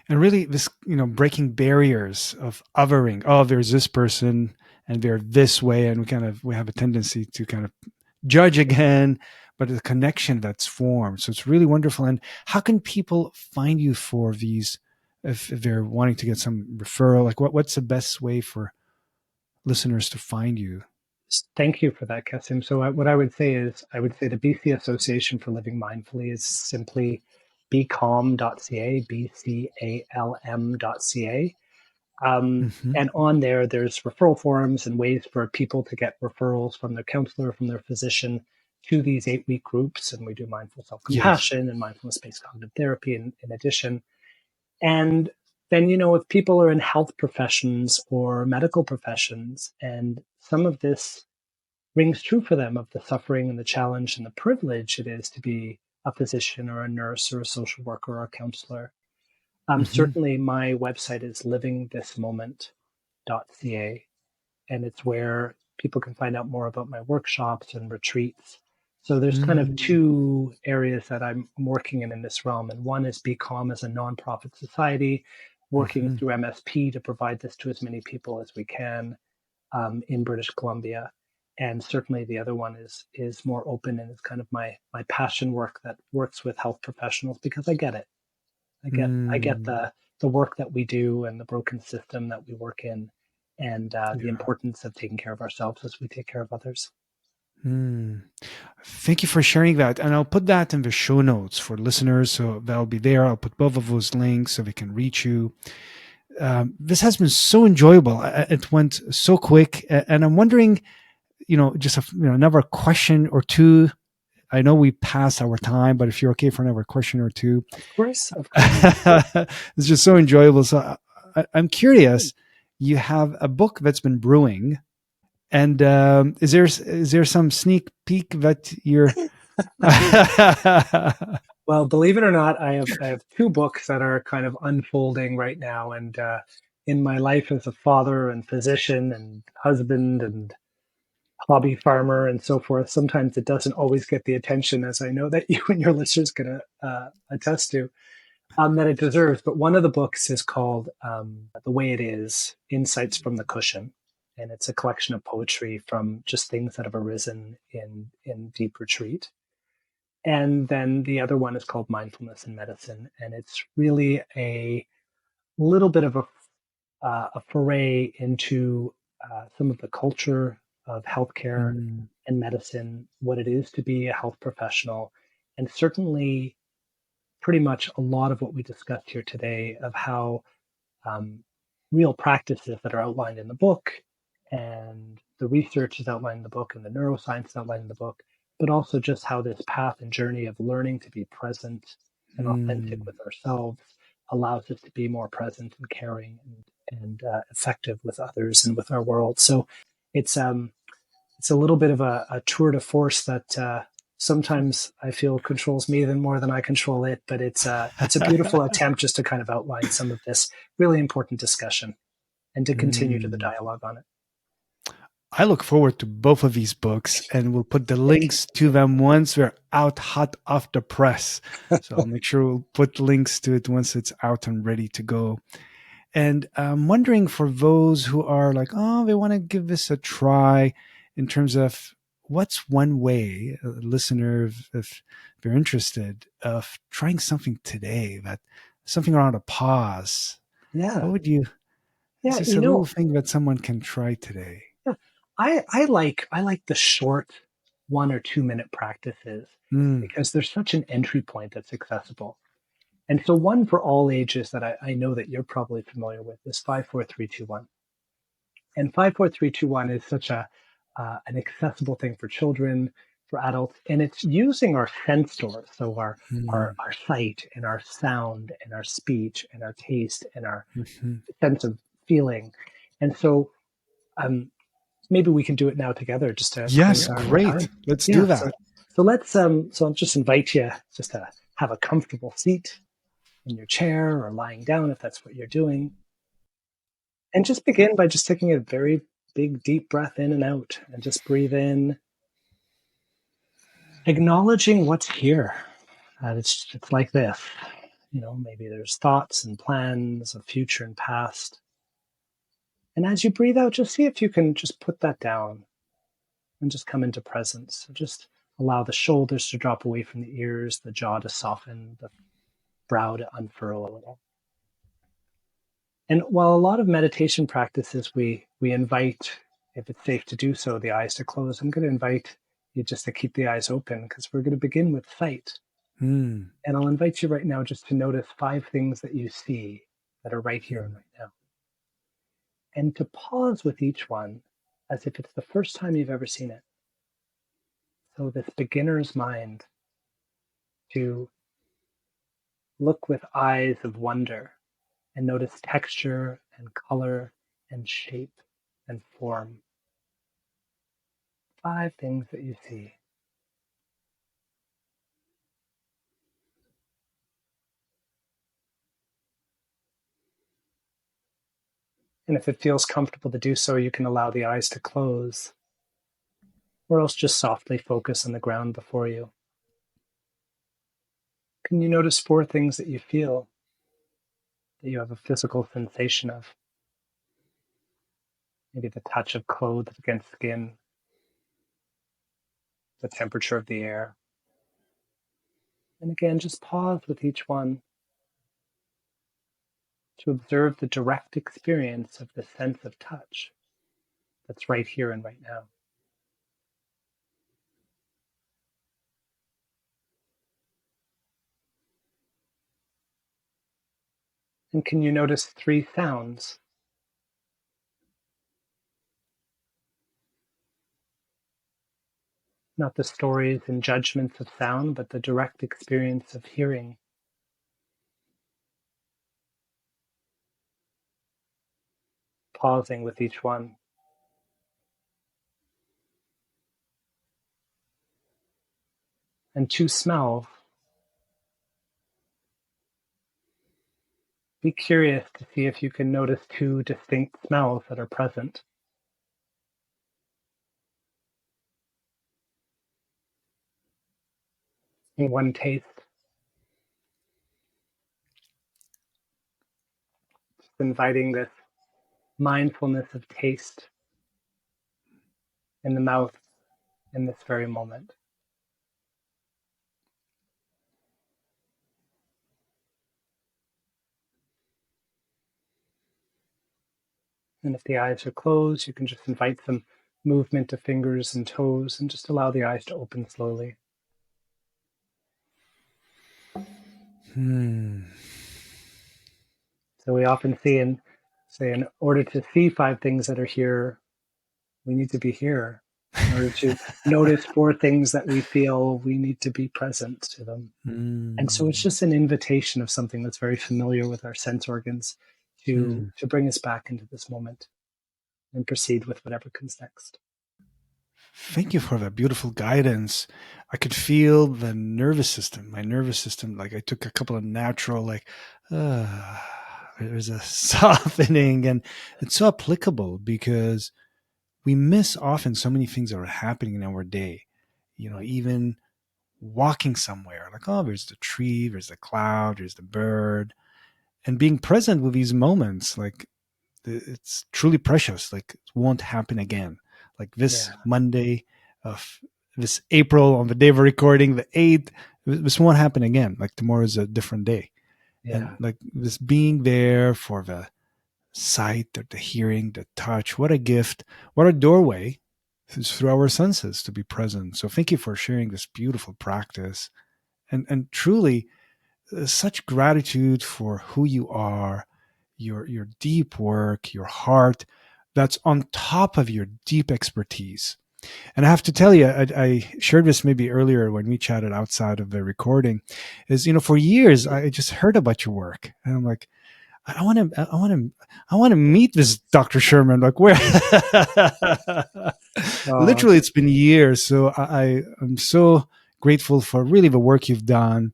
And really this, breaking barriers of othering. Oh, there's this person and they're this way, and we have a tendency to kind of judge again, but the connection that's formed. So it's really wonderful. And how can people find you for these if they're wanting to get some referral? Like what's the best way for listeners to find you? Thank you for that, Kasim. So, what I would say is, I would say the BC Association for Living Mindfully is simply bcalm.ca, BCALM.ca. Mm-hmm. And on there, there's referral forms and ways for people to get referrals from their counselor, from their physician to these 8-week groups. And we do mindful self Yes. compassion and mindfulness based cognitive therapy in addition. And then, if people are in health professions or medical professions, and some of this rings true for them of the suffering and the challenge and the privilege it is to be a physician or a nurse or a social worker or a counselor. Mm-hmm. Certainly, my website is livingthismoment.ca, and it's where people can find out more about my workshops and retreats. So there's kind of Mm-hmm. two areas that I'm working in this realm, and one is BCALM as a nonprofit society, working Mm-hmm. through MSP to provide this to as many people as we can in British Columbia. And certainly the other one is more open and is kind of my passion work that works with health professionals because I get it. I get Mm. the work that we do and the broken system that we work in, and the Yeah. importance of taking care of ourselves as we take care of others. Mm. Thank you for sharing that. And I'll put that in the show notes for listeners. So that'll be there. I'll put both of those links so they can reach you. This has been so enjoyable. It went so quick. And I'm wondering, just another question or two. I know we passed our time, but if you're okay for another question or two, Of course, of course. it's just so enjoyable. So I'm curious. You have a book that's been brewing, and is there some sneak peek that you're? Well, believe it or not, I have two books that are kind of unfolding right now, and in my life as a father and physician and husband and hobby farmer and so forth, sometimes it doesn't always get the attention, as I know that you and your listeners can attest to, that it deserves. But one of the books is called "The Way It Is: Insights from the Cushion," and it's a collection of poetry from just things that have arisen in deep retreat. And then the other one is called Mindfulness in Medicine. And it's really a little bit of a foray into some of the culture of healthcare Mm, and medicine, what it is to be a health professional, and certainly pretty much a lot of what we discussed here today of how um, real practices that are outlined in the book, and the research is outlined in the book, and the neuroscience is outlined in the book, but also just how this path and journey of learning to be present and authentic mm, with ourselves allows us to be more present and caring and effective with others and with our world. So it's it's a little bit of a tour de force that sometimes I feel controls me than more than I control it. But it's a beautiful attempt just to kind of outline some of this really important discussion and to continue to the mm. dialogue on it. I look forward to both of these books, and we'll put the links to them once they're out hot off the press. So I'll make sure we'll put links to it once it's out and ready to go. And I'm wondering for those who are like, oh, they want to give this a try in terms of what's one way, a listener, if they're interested, of trying something today, that something around a pause. Yeah, What would you, is yeah. this a little thing that someone can try today? Yeah, I like the short 1 or 2 minute practices Mm, because there's such an entry point that's accessible. And so one for all ages that I know that you're probably familiar with is 5, 4, 3, 2, 1. And 5, 4, 3, 2, 1 is such a an accessible thing for children, for adults, and it's using our sense doors, so mm, our sight and our sound and our speech and our taste and our mhm. sense of feeling. And so um, maybe we can do it now together, just to Yes, close out our great. time. Let's do Yeah. that. So so I'll just invite you just to have a comfortable seat in your chair or lying down if that's what you're doing. And just begin by just taking a very big, deep breath in and out, and just breathe in, acknowledging what's here. It's like this. Maybe there's thoughts and plans of future and past. And as you breathe out, just see if you can just put that down and just come into presence. So just allow the shoulders to drop away from the ears, the jaw to soften, the brow to unfurl a little. And while a lot of meditation practices we invite, if it's safe to do so, the eyes to close, I'm going to invite you just to keep the eyes open because we're going to begin with sight. Mm. And I'll invite you right now just to notice 5 things that you see that are right here and right now. And to pause with each one as if it's the first time you've ever seen it. So, this beginner's mind to look with eyes of wonder and notice texture and color and shape and form. 5 things that you see. And if it feels comfortable to do so, you can allow the eyes to close, or else just softly focus on the ground before you. Can you notice 4 things that you feel, that you have a physical sensation of? Maybe the touch of clothes against skin, the temperature of the air. And again, just pause with each one to observe the direct experience of the sense of touch that's right here and right now. And can you notice 3 sounds? Not the stories and judgments of sound, but the direct experience of hearing. Pausing with each one. And 2 smells. Be curious to see if you can notice 2 distinct smells that are present. In one taste, just inviting this mindfulness of taste in the mouth in this very moment. And if the eyes are closed, you can just invite some movement of fingers and toes and just allow the eyes to open slowly. Hmm. So we often see in order to see 5 things that are here, we need to be here. In order to notice 4 things that we feel, we need to be present to them. And so it's Mm. just an invitation of something that's very familiar with our sense organs to Mm. bring us back into this moment and proceed with whatever comes next. Thank you for that beautiful guidance. I could feel the nervous system, my nervous system. Like I took a couple of natural, uh, there's a softening, and it's so applicable because we miss often so many things that are happening in our day. Even walking somewhere, like, oh, there's the tree, there's the cloud, there's the bird, and being present with these moments, like it's truly precious. Like it won't happen again. Like this Yeah, Monday of this April, on the day of recording, the 8th, this won't happen again. Like tomorrow is a different day. And yeah, like this being there for the sight, the hearing, the touch, what a gift, what a doorway through our senses to be present. So thank you for sharing this beautiful practice. And truly, such gratitude for who you are, your deep work, your heart, that's on top of your deep expertise. And I have to tell you, I shared this maybe earlier when we chatted outside of the recording, is for years I just heard about your work, and I'm like, I want to, I want to, I want to meet this Dr. Sherman. Like where? uh, Literally, it's been years. So I'm so grateful for really the work you've done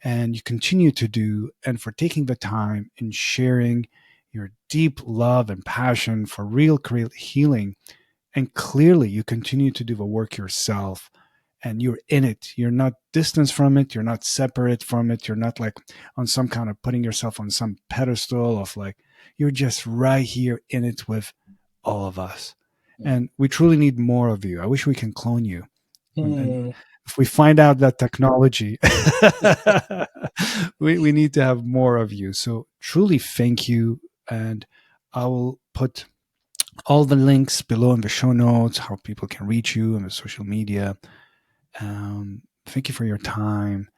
and you continue to do, and for taking the time and sharing your deep love and passion for real healing. And clearly, you continue to do the work yourself, and you're in it. You're not distant from it. You're not separate from it. You're not like on some kind of putting yourself on some pedestal of like, you're just right here in it with all of us. And we truly need more of you. I wish we can clone you. And mm, if we find out that technology, we need to have more of you. So truly thank you. And I will put all the links below in the show notes, how people can reach you on the social media. Thank you for your time.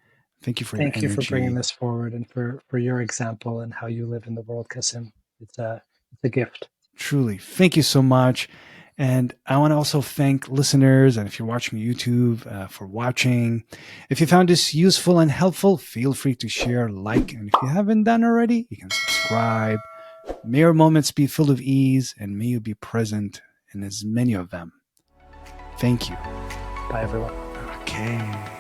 Thank you for your Thank you for bringing energy. this forward and for your example and how you live in the world, Kasim. It's a gift. Truly. Thank you so much. And I want to also thank listeners. And if you're watching YouTube, for watching. If you found this useful and helpful, feel free to share, like, and if you haven't done already, you can subscribe. May your moments be full of ease and may you be present in as many of them. Thank you. Bye, everyone. Okay.